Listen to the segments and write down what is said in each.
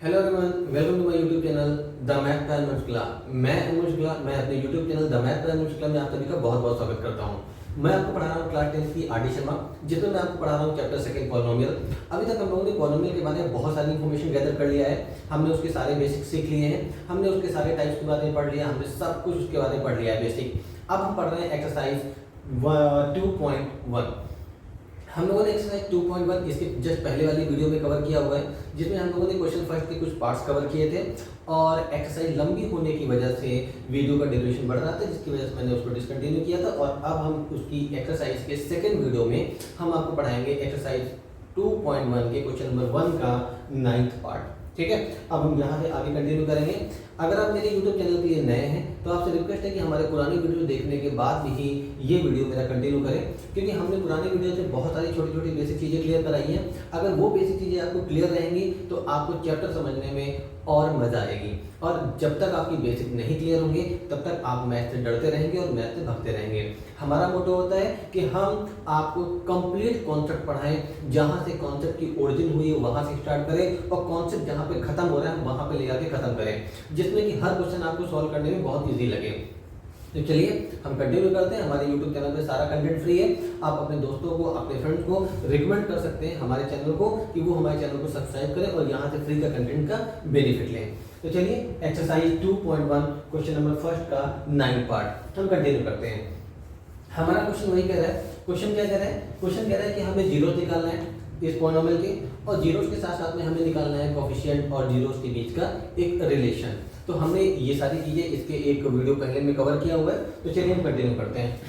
Hello everyone, welcome to my YouTube channel the math plan Mushkila. मैं मुश्किला मैं अपने YouTube channel the math plan Mushkila में आप सभी का बहुत बहुत स्वागत करता हूं। मैं आपको पढ़ा रहा हूं क्लास 10 की आरडी शर्मा, जिसमें मैं आपको पढ़ा रहा हूं चैप्टर सेकंड पॉलिनोमियल। अभी तक हम लोगों ने पॉलिनोमियल के बारे में बहुत सारी इन्फॉर्मेशन गैदर कर लिया है। हमने उसके सारे बेसिक सीख लिए हैं, हमने उसके सारे टाइप्स के बारे में पढ़ लिया, हमने सब कुछ उसके बारे में पढ़ लिया है बेसिक। अब हम पढ़ रहे हैं एक्सरसाइज 2.1। हम लोगों ने एक्सरसाइज 2.1 इसके जस्ट पहले वाली वीडियो में कवर किया हुआ है, जिसमें हम लोगों ने क्वेश्चन फर्स्ट के कुछ पार्ट्स कवर किए थे और एक्सरसाइज लंबी होने की वजह से वीडियो का ड्यूरेशन बढ़ रहा था, जिसकी वजह से मैंने उसको डिसकंटिन्यू किया था। और अब हम उसकी एक्सरसाइज के सेकंड वीडियो में हम आपको पढ़ाएंगे एक्सरसाइज 2.1 के क्वेश्चन नंबर 1 का 9th पार्ट। ठीक है, अब हम यहाँ से आगे कंटिन्यू करेंगे। अगर आप मेरे YouTube चैनल के लिए नए हैं तो आपसे रिक्वेस्ट है कि हमारे पुरानी वीडियो देखने के बाद ही ये वीडियो मेरा कंटिन्यू करें, क्योंकि हमने पुरानी वीडियो से बहुत सारी छोटी छोटी बेसिक चीज़ें क्लियर कराई हैं। अगर वो बेसिक चीज़ें आपको क्लियर रहेंगी तो आपको चैप्टर समझने में और मजा आएगी, और जब तक आपकी बेसिक नहीं क्लियर होंगे तब तक आप मैथ से डरते रहेंगे और मैथ से भागते रहेंगे। हमारा मोटो होता है कि हम आपको कंप्लीट कॉन्सेप्ट पढ़ाएं, जहां से कॉन्सेप्ट की ओरिजिन हुई है वहां से स्टार्ट करें, और कॉन्सेप्ट जहां पे खत्म हो रहा है वहां पे ले जाके खत्म करें, जिसमें कि हर क्वेश्चन आपको सॉल्व करने में बहुत ईजी लगे। तो चलिए हम कंटिन्यू करते हैं। हमारे YouTube चैनल पे सारा कंटेंट फ्री है। आप अपने दोस्तों को, अपने फ्रेंड्स को रिकमेंड कर सकते हैं हमारे चैनल को कि वो हमारे चैनल को सब्सक्राइब करें और यहाँ से फ्री का कंटेंट का बेनिफिट लें। तो चलिए एक्सरसाइज 2.1 क्वेश्चन नंबर फर्स्ट का 9 पार्ट हम कंटिन्यू करते हैं। हमारा क्वेश्चन वही कह रहा है। क्वेश्चन क्या कह रहा है? क्वेश्चन कह रहा है कि हमें जीरोस निकालना है इस पॉलिनोमियल के, और जीरोस के साथ साथ में हमें निकालना है कोएफिशिएंट और जीरोस के बीच का एक रिलेशन। तो हमने ये सारी चीजें इसके एक वीडियो पहले में कवर किया हुआ है। तो चलिए हम कंटिन्यू करते हैं।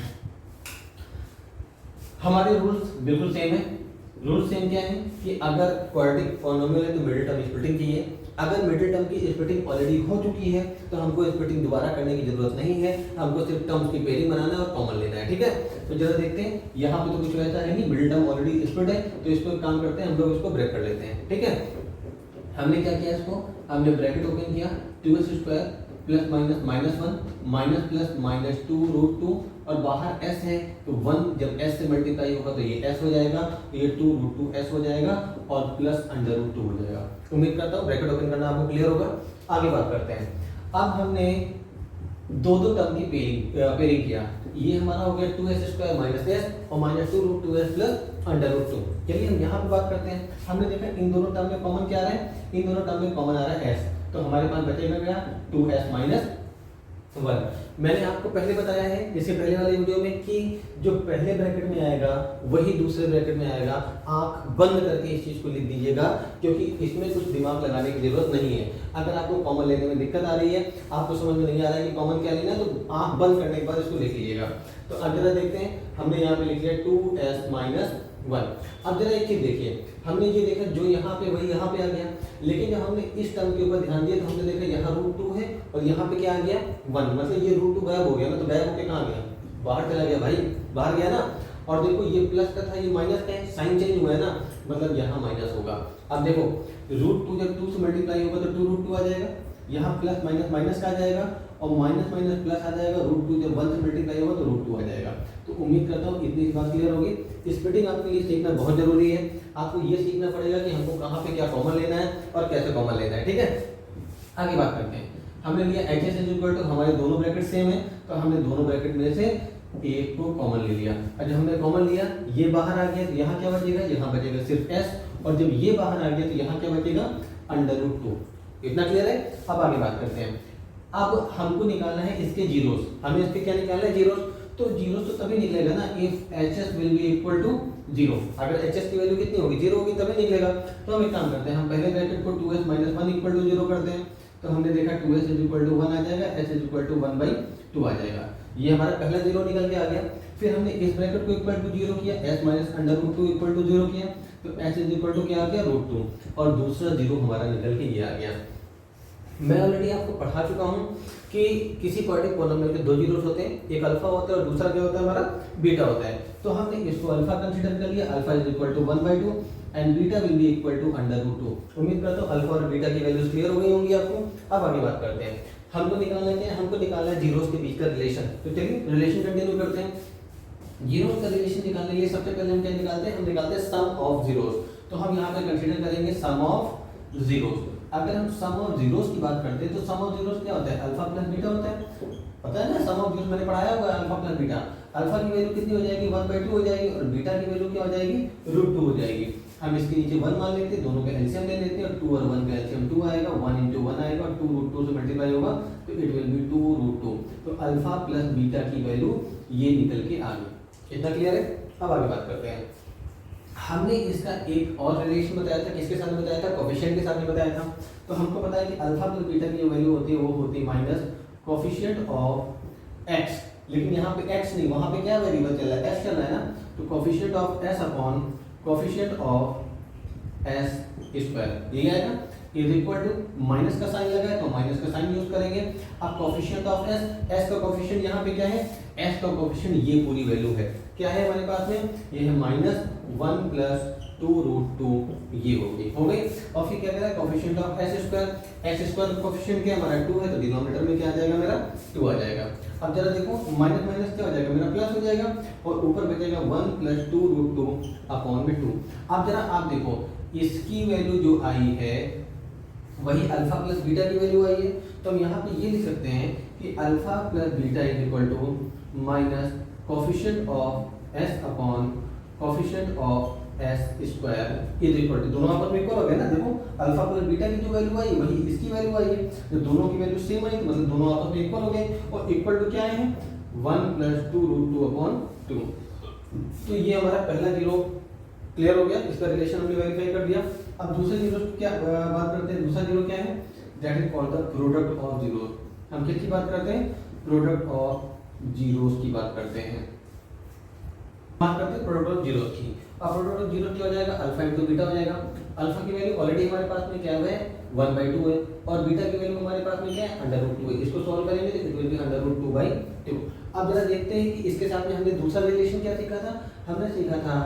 हमारे रूल्स बिल्कुल सेम है। रूल सेम क्या है कि अगर क्वाड्रेटिक पॉलिनोमियल है तो मिडिल टर्म स्प्लिटिंग चाहिए। अगर मिडिल टर्म की स्प्लिटिंग ऑलरेडी हो चुकी है तो हमको स्प्लिटिंग दोबारा करने की जरूरत नहीं है, हमको सिर्फ टर्म्स की पेयरिंग बनाना है और कॉमन लेना है। ठीक है, तो जरा देखते हैं। यहाँ पे तो कुछ ऐसा है नहीं, मिडिल टर्म ऑलरेडी स्प्लिट है, तो इसको एक काम करते हैं, हम लोग इसको ब्रेक कर लेते हैं। ठीक है, हमने क्या किया, इसको हमने ब्रैकेट ओपन किया, 2s² plus minus -1 minus plus -2√2, और बाहर s है तो 1 जब s से मल्टीप्लाई होगा तो ये s हो जाएगा, तो ये 2√2s हो जाएगा और प्लस √2 हो जाएगा। उम्मीद करता हूँ ब्रैकेट ओपन करना आपको क्लियर होगा। आगे बात करते हैं। अब हमने दो टर्म की पेयरिंग किया। ये हमारा हो गया 2s² माइनस s और -2√2s प्लस √2। चलिए हम यहाँ पे बात करते हैं। हमने देखा इन दोनों टर्म में कॉमन क्या आ रहा है, इन दोनों टर्म में कॉमन आ रहा है s, तो हमारे पास बचेगा क्या 2s माइनस 1। मैंने आपको पहले बताया है इसके पहले वाले वीडियो में कि जो पहले ब्रैकेट में आएगा वही दूसरे ब्रैकेट में आएगा। आंख बंद करके इस चीज को लिख दीजिएगा, क्योंकि इसमें कुछ दिमाग लगाने की जरूरत नहीं है। अगर आपको कॉमन लेने में दिक्कत आ रही है, आपको समझ में नहीं आ रहा है कि कॉमन क्या लेना है, तो आंख बंद करने के बाद इसको लिख लीजिएगा। तो अब जरा देखते हैं, हमने यहाँ पे लिख लिया 2s माइनस 1। अब जरा एक चीज देखिए, हमने ये देखा जो यहाँ पे वही यहाँ पे आ गया, लेकिन जब हमने इस टर्म के ऊपर ध्यान दिया तो हमने देखा यहाँ √2 है और यहाँ पे क्या आ गया 1, मतलब ये √2 गायब हो गया ना, तो गायब होके कहाँ गया, बाहर चला गया भाई, बाहर गया ना। और देखो ये प्लस का था, ये माइनस का है, साइन चेंज हुआ है ना, मतलब यहाँ माइनस होगा। अब देखो √2 जब 2 से मल्टीप्लाई होगा तो 2√2 आ जाएगा, यहाँ प्लस माइनस माइनस का आ जाएगा, और माइनस माइनस प्लस आ जाएगा, √2 जब 1 से मल्टीप्लाई होगा तो √2 आ जाएगा। तो उम्मीद करता हूँ इतनी बात क्लियर होगी। स्प्लिटिंग आपके लिए सीखना बहुत जरूरी है। आपको ये सीखना पड़ेगा कि हमको कहाँ पे क्या कॉमन लेना है और कैसे कॉमन लेना है। ठीक है, आगे बात करते हैं। हमने लिया HS इक्वल टू, हमारे दोनों ब्रैकेट सेम है, तो हमने दोनों ब्रैकेट में से एक को कॉमन ले लिया। और जब हमने कॉमन लिया, ये बाहर आ गया तो यहाँ क्या बचेगा, यहाँ बचेगा सिर्फ s, और जब ये बाहर आ गया तो यहाँ क्या बचेगा √2। इतना क्लियर है। अब आगे बात करते हैं। अब हमको निकालना है इसके जीरोस। हमें इसके क्या निकालना है, जीरोस। तो जीरोस तो तभी निकलेगा ना if HS will be equal to 0। अगर HS की वैल्यू कितनी होगी, 0 होगी, तभी निकलेगा। तो हम एक काम करते हैं, हम पहले ब्रैकेट को 2s माइनस 1 इक्वल टू 0 करते हैं। तो हमने देखा 2s इक्वल टू 1 आ जाएगा, s इक्वल टू 1/2 आ जाएगा। ये हमारा पहला जीरो निकल के आ गया। फिर हमने इस ब्रैकेट को इक्वल टू 0 किया, s माइनस √2 इक्वल टू 0 किया, तो s इक्वल टू क्या आ गया √2, और दूसरा जीरो हमारा निकल के ये आ गया। मैं ऑलरेडी आपको पढ़ा चुका हूँ कि किसी क्वाड्रेटिक पॉलिनोमियल के दो जीरोस होते हैं, एक अल्फा होता है और दूसरा क्या होता है हमारा बीटा होता है। तो हमने इसको अल्फा कंसीडर कर लिया, alpha is equal to 1/2 and beta will be equal to √2। उम्मीद करता हूँ अल्फा और बीटा की वैल्यूज क्लियर हो गई होंगी आपको। अब आगे बात करते हैं। हमको निकालना क्या है, हमको निकालना है जीरोस के बीच का रिलेशन। तो चलिए रिलेशन कंटिन्यू करते हैं। जीरोस का रिलेशन निकालने के लिए सबसे पहले हम क्या निकालते हैं, हम निकालते हैं सम ऑफ जीरोस। तो हम यहाँ पे कंसीडर करेंगे सम ऑफ जीरोस। अगर हम सम ऑफ जीरोस की बात करते हैं तो सम ऑफ जीरोस क्या होता है, अल्फा प्लस बीटा होता है, पता है ना, सम ऑफ जीरोस मैंने पढ़ाया होगा, अल्फा प्लस बीटा। अल्फा की वैल्यू कितनी हो जाएगी, 1/2 हो जाएगी, और बीटा की वैल्यू क्या हो जाएगी, √2 हो जाएगी। हम इसके नीचे 1 मान लेते हैं, दोनों का एलसीएम ले लेते हैं, और 2 और 1 का एलसीएम 2 आएगा, 1 × 1 आएगा, और 2 √2 से मल्टीप्लाई होगा, तो इट विल बी 2 √2। तो अल्फा प्लस बीटा की वैल्यू ये निकल के आ गई। इतना क्लियर है? अब आगे बात करते हैं। हमने इसका एक और रिलेशन बताया था, किसके साथ में बताया था, कोफिशिएंट के साथ में बताया था। तो हमको पता है कि अल्फा प्लस बीटा की जो वैल्यू होती है वो होती है माइनस कोफिशिएंट ऑफ एक्स, लेकिन यहाँ पे x नहीं, वहाँ पे क्या वेरिएबल चल रहा है, s चल रहा है ना, तो coefficient of s upon coefficient of s square, यही आएगा, इज इक्वल टू माइनस का साइन लगा है तो माइनस का साइन यूज करेंगे। अब कोफिशिएंट ऑफ s का कोफिशिएंट यहाँ पे क्या है, s का कोफिशिएंट ये पूरी वैल्यू है, क्या है हमारे पास में, ये है -1 + 2√2, ये हो गई। और फिर क्या कह रहा है, कोफिशिएंट ऑफ s स्क्वायर का कोफिशिएंट क्या हमारा 2 है, तो डिनोमिनेटर में क्या आ जाएगा मेरा, 2 आ जाएगा। अब जरा देखो माइनस माइनस क्या हो जाएगा मेरा, प्लस हो जाएगा, और ऊपर बचेगा 1 + 2√2 अपॉन में 2। अब जरा आप देखो इसकी वैल्यू जो आई है वही अल्फा प्लस बीटा की वैल्यू आई है, तो हम यहाँ पे ये लिख सकते हैं कि alpha plus beta is equal to minus coefficient of s upon coefficient of s square is equal to, दोनों आपस में इक्वल हो गए ना, देखो अल्फा प्लस बीटा की जो वैल्यू आई वही इसकी वैल्यू आई है, तो दोनों की वैल्यू सेम आई, तो मतलब दोनों आपस में इक्वल हो गए, और इक्वल टू क्या आए हैं, 1 + 2√2 अपॉन 2। तो ये हमारा पहला जीरो क्लियर हो गया, इसका रिलेशन हमने वेरीफाई कर दिया। अब दूसरे जीरो की क्या बात करते हैं, दूसरा जीरो क्या है, that is called the product of zeros. हम किसकी बात करते हैं, प्रोडक्ट ऑफ जीरोस की बात करते हैं, बात करते हैं प्रोडक्ट ऑफ जीरोस की। अब प्रोडक्ट ऑफ जीरो क्या हो जाएगा, अल्फा × बीटा हो जाएगा। अल्फा की वैल्यू ऑलरेडी हमारे पास में क्या है, 1/2 है, और बीटा की वैल्यू हमारे पास में क्या है, √2 है। इसको सॉल्व करेंगे तो इट विल बी √2/2। अब जरा देखते हैं कि इसके साथ में हमने दूसरा रिलेशन क्या सीखा था, हमने सीखा था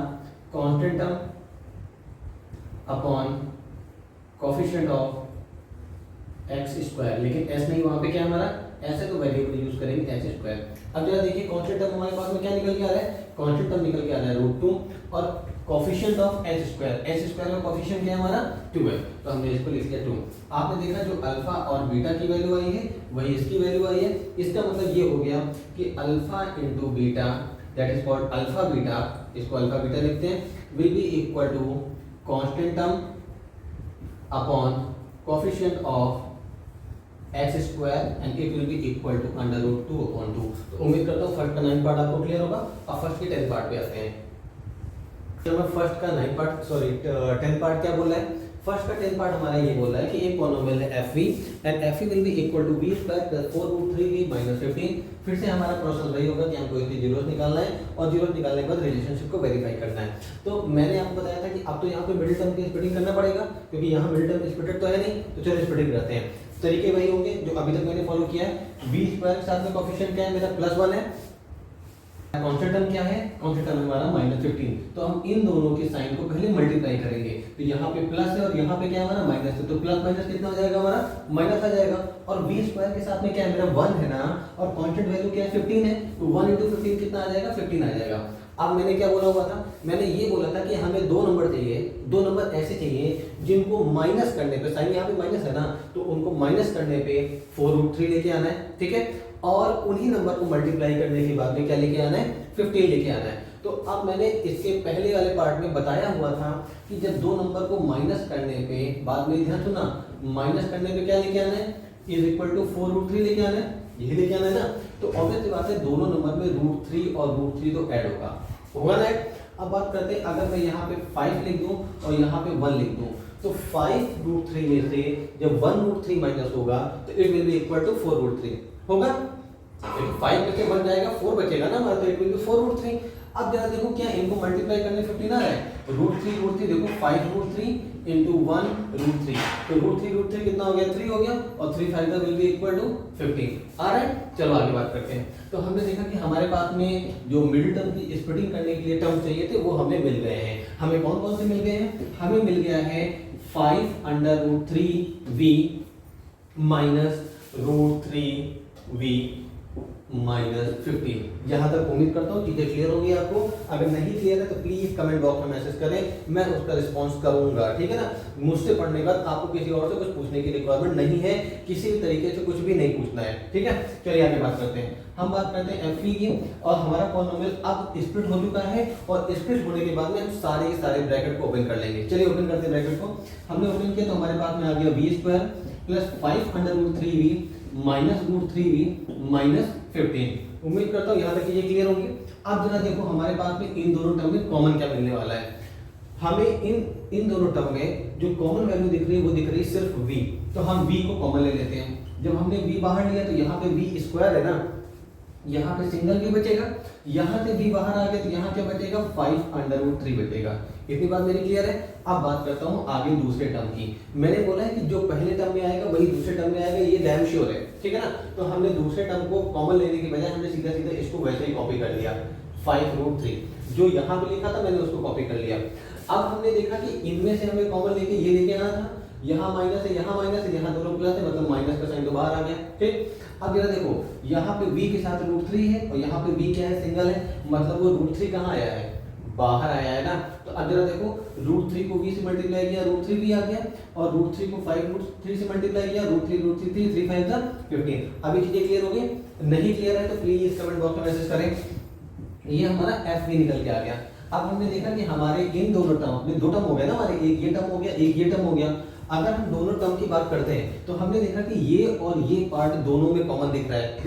constant term upon coefficient of x square, लेकिन s नहीं, वहां पे क्या हमारा s है तो वेरिएबल यूज करेंगे s स्क्वायर। अब जरा देखिए कांस्टेंट टर्म हमारे पास में क्या निकल के आ रहा है, कांस्टेंट टर्म निकल के आ रहा है √2, और कोफिशिएंट ऑफ s स्क्वायर का कोफिशिएंट क्या है हमारा, 2 है, तो हमने इसको लिख दिया 2। आपने देखा जो अल्फा और बीटा की वैल्यू आई है वही इसकी वैल्यू आई है, इसका मतलब ये हो गया कि alpha × beta that is called alpha beta, इसको अल्फा बीटा लिखते हैं, will be equal to constant term upon coefficient of x square and it will be equal to √2 upon 2। तो उम्मीद करता हूँ फर्स्ट का 9 पार्ट आपको क्लियर होगा। अब फर्स्ट के 10 पार्ट पे आते हैं। जब मैं फर्स्ट का 9 पार्ट 10 पार्ट क्या बोल रहा है, फर्स्ट का 10 पार्ट हमारा ये बोल रहा है कि एक पॉलिनोमियल है fv and fv will be equal to b² + 4√3v - 15। फिर से हमारा प्रोसेस वही होगा कि हमको इसके जीरोस निकालना है, और जीरोस निकालने के बाद रिलेशनशिप को वेरीफाई करना है। तो मैंने आपको बताया था कि अब तो यहाँ पे मिडिल टर्म की स्प्लिटिंग करना पड़ेगा, क्योंकि यहाँ मिडिल टर्म स्प्लिटेड तो है नहीं, तो चलो स्प्लिटिंग करते हैं। तरीके वही होंगे जो अभी तक मैंने फॉलो किया है। b² के साथ में कोफिशिएंट क्या है मेरा, +1 है, कांस्टेंट टर्म क्या है, कांस्टेंट टर्म हमारा -15, तो हम इन दोनों के साइन को पहले मल्टीप्लाई करेंगे, तो यहाँ पे प्लस है और यहाँ पे क्या है हमारा माइनस है, तो प्लस माइनस कितना हो जाएगा हमारा, माइनस आ जाएगा। और b² के साथ में क्या है मेरा 1 है ना, और कांस्टेंट वैल्यू क्या है 15 है, तो 1 × 15 कितना आ जाएगा, 15 आ जाएगा। अब मैंने क्या बोला हुआ था, मैंने ये बोला था कि हमें 2 नंबर चाहिए, 2 नंबर ऐसे चाहिए जिनको माइनस करने पे, साइन यहाँ पे माइनस है ना, तो उनको माइनस करने पे 4√3 लेके आना है, ठीक है, और उन्हीं नंबर को मल्टीप्लाई करने के बाद में क्या लेके आना है, 15 लेके आना है। तो अब मैंने इसके पहले वाले पार्ट में बताया हुआ था कि जब 2 नंबर को माइनस करने पे, बाद में ध्यान सुना, माइनस करने पे क्या लेके आना है, इज इक्वल टू 4√3 लेके आना है, यही लेके आना है ना। तो ऑब्वियस बात है दोनों नंबर में √3 और √3 तो ऐड होगा ना। अब बात करते हैं, अगर मैं यहाँ पे 5 लिख दूं और यहाँ पे 1 लिख दूं, तो 5√3 में से जब 1√3 माइनस होगा तो it will be equal to 4√3 होगा। 5 में से 1 जाएगा, 4 बचेगा ना हमारा, तो इट विल बी 4√3। अब जरा देखो क्या इनको मल्टीप्लाई करने 15 आ रहा है, √3 देखो 5√3 × 1√3, तो √3 कितना हो गया, 3 हो गया, और 3 5 विल बी इक्वल टू 15 आ रहा है। चलो आगे बात करते हैं। तो हमने देखा कि हमारे पास में जो मिडिल टर्म की स्प्लिटिंग करने के लिए टर्म चाहिए थे वो हमें मिल गए हैं। हमें कौन कौन से मिल गए हैं, हमें मिल गया है 5√3v - √3v -15। यहाँ तक उम्मीद करता हूँ चीज़ें क्लियर होगी आपको। अगर नहीं क्लियर है तो प्लीज़ कमेंट बॉक्स में मैसेज करें, मैं उसका रिस्पॉन्स करूँगा, ठीक है ना। मुझसे पढ़ने के बाद आपको किसी और से कुछ पूछने की रिक्वायरमेंट नहीं है, किसी भी तरीके से कुछ भी नहीं पूछना है, ठीक है। चलिए आगे बात करते हैं। हम बात करते हैं एफ की, और हमारा पॉलिनोमियल अब स्प्लिट हो चुका है, और स्प्लिट होने के बाद में हम सारे के सारे ब्रैकेट को ओपन कर लेंगे। चलिए ओपन करते हैं ब्रैकेट को। हमने ओपन किया तो हमारे पास में आ गया v² plus 5√3v minus √3v minus 15। उम्मीद करता हूँ यहाँ तक चीजें क्लियर होंगी। अब जरा देखो हमारे पास में इन दोनों टर्म में कॉमन क्या मिलने वाला है। हमें इन दोनों टर्म में जो कॉमन वैल्यू दिख रही है वो दिख रही है सिर्फ v, तो हम v को कॉमन ले लेते हैं। जब हमने v बाहर लिया तो यहाँ पे v² है ना, यहाँ पे सिंगल v बचेगा, यहाँ से v बाहर आ गया तो यहाँ क्या बचेगा 5√3 बचेगा। इतनी बात मेरी क्लियर है। अब बात करता हूँ आगे दूसरे टर्म की। मैंने बोला है कि जो पहले टर्म में आएगा वही दूसरे टर्म में आएगा, ये डैम श्योर है, ठीक है ना। तो हमने दूसरे टर्म को कॉमन लेने की बजाय हमने सीधा सीधा इसको वैसे ही कॉपी कर लिया। 5√3 जो यहाँ पे लिखा था मैंने उसको कॉपी कर लिया। अब हमने देखा कि इनमें से हमें कॉमन लेके ये लेके आना था, यहाँ माइनस है, यहाँ माइनस है, यहाँ दोनों प्लस है, मतलब माइनस का साइन तो बाहर आ गया, ठीक। अब जरा देखो यहाँ पे v के साथ √3 है और यहाँ पे v क्या है, सिंगल है, मतलब वो √3 कहाँ आया है, बाहर आया है ना। तो अब जरा देखो √3 को v से मल्टीप्लाई किया, √3 भी आ गया, और √3 को 5√3 से मल्टीप्लाई किया, √3 3 5 15। अभी चीजें क्लियर हो गई? नहीं क्लियर है तो प्लीज कमेंट बॉक्स में मैसेज करें। ये हमारा एफ भी निकल के आ गया। अब हमने देखा कि हमारे इन दोनों टर्म में दो टर्म हो गया ना हमारे, एक ये टर्म हो गया, एक ये टर्म हो गया। अगर हम दोनों टर्म की बात करते हैं तो हमने देखा कि ये और ये पार्ट दोनों में कॉमन दिख रहा है,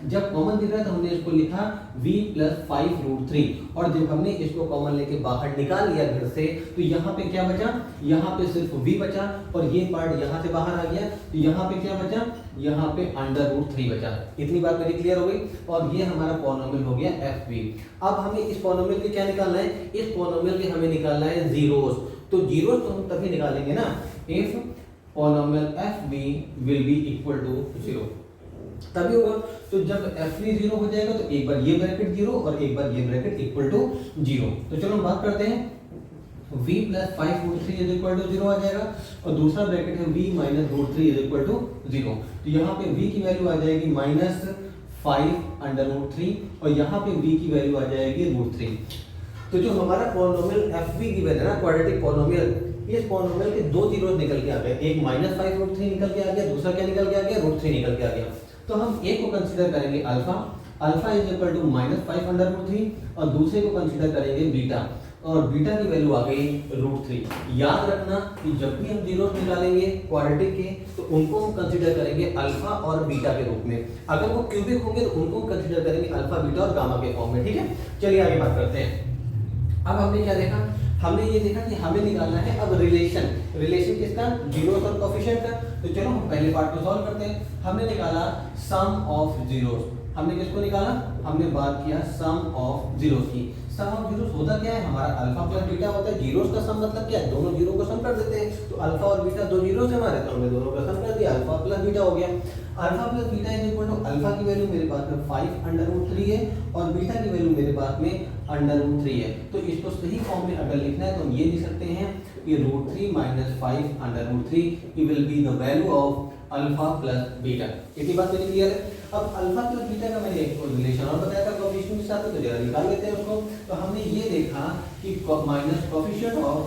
जब कॉमन दिख रहा है तो हमने इसको लिखा v प्लस 5√3, और जब हमने इसको कॉमन लेके बाहर निकाल लिया घर से तो यहाँ पे क्या बचा, यहाँ पे सिर्फ v बचा, और ये पार्ट यहाँ से बाहर आ गया तो यहाँ पे क्या बचा, यहाँ पे √3 बचा। इतनी बात मेरी क्लियर हो गई, और ये हमारा पॉलिनोमियल हो गया fv। अब हमें इस पॉलिनोमियल के क्या निकालना है, इस पॉलिनोमियल के हमें निकालना है जीरोस। तो जीरोस तो हम तभी निकालेंगे ना if polynomial fb will be equal to 0, तभी होगा। तो जब fb 0 हो जाएगा तो एक बार ये ब्रैकेट 0 और एक बार ये ब्रैकेट इक्वल टू 0। तो चलो हम बात करते हैं, v plus 5√3 is equal to 0 आ जाएगा, और दूसरा ब्रैकेट है v minus √3 is equal to 0। तो यहाँ पे v की वैल्यू आ जाएगी माइनस 5√3, और यहाँ पे v की वैल्यू आ जाएगी √3। तो जो हमारा पॉलिनोमियल fb गिवन है ना, क्वाड्रेटिक पॉलिनोमियल, इस पॉलिनोमियल के दो जीरो निकल के आ गए, एक माइनस 5√3 निकल के आ गया, दूसरा क्या निकल के आ गया, √3 निकल के आ गया। तो हम एक को कंसीडर करेंगे alpha, alpha is equal to minus 5√3, और दूसरे को कंसीडर करेंगे बीटा, और बीटा की वैल्यू आ गई √3। याद रखना कि जब भी हम जीरो निकालेंगे क्वाड्रेटिक के तो उनको हम कंसीडर करेंगे अल्फा और बीटा के रूप में, अगर वो क्यूबिक होंगे तो उनको कंसीडर करेंगे अल्फा बीटा और गामा के फॉर्म में, ठीक है। चलिए आगे बात करते हैं। अब हमने क्या देखा, हमने ये देखा कि हमें निकालना है अब रिलेशन किसका, जीरोस और कोफिशिएंट का। तो चलो हम पहले पार्ट को सॉल्व करते हैं। हमने निकाला सम ऑफ जीरोस, हमने किसको निकाला, हमने बात किया सम ऑफ जीरोस की। सम ऑफ जीरोस होता क्या है, हमारा अल्फा प्लस बीटा होता है। जीरोस का सम मतलब क्या है, दोनों जीरो को सम कर देते हैं। तो अल्फा और बीटा दो जीरोस है हमारे, तो हमने दोनों का सम कर दिया, अल्फा प्लस बीटा हो गया। Alpha plus beta is equal to, alpha की वैल्यू मेरे पास में 5√3 है और बीटा की वैल्यू मेरे पास में √3 है। तो इसको सही फॉर्म में अगर लिखना है तो हम ये लिख सकते हैं कि √3 minus 5√3 will be the value of alpha plus beta. इतनी बात मेरी क्लियर है। अब अल्फा प्लस बीटा का मैंने एक रिलेशन और बताया था कोएफिशिएंट के साथ, तो जरा निकाल लेते हैं उसको। तो हमने ये देखा कि minus coefficient of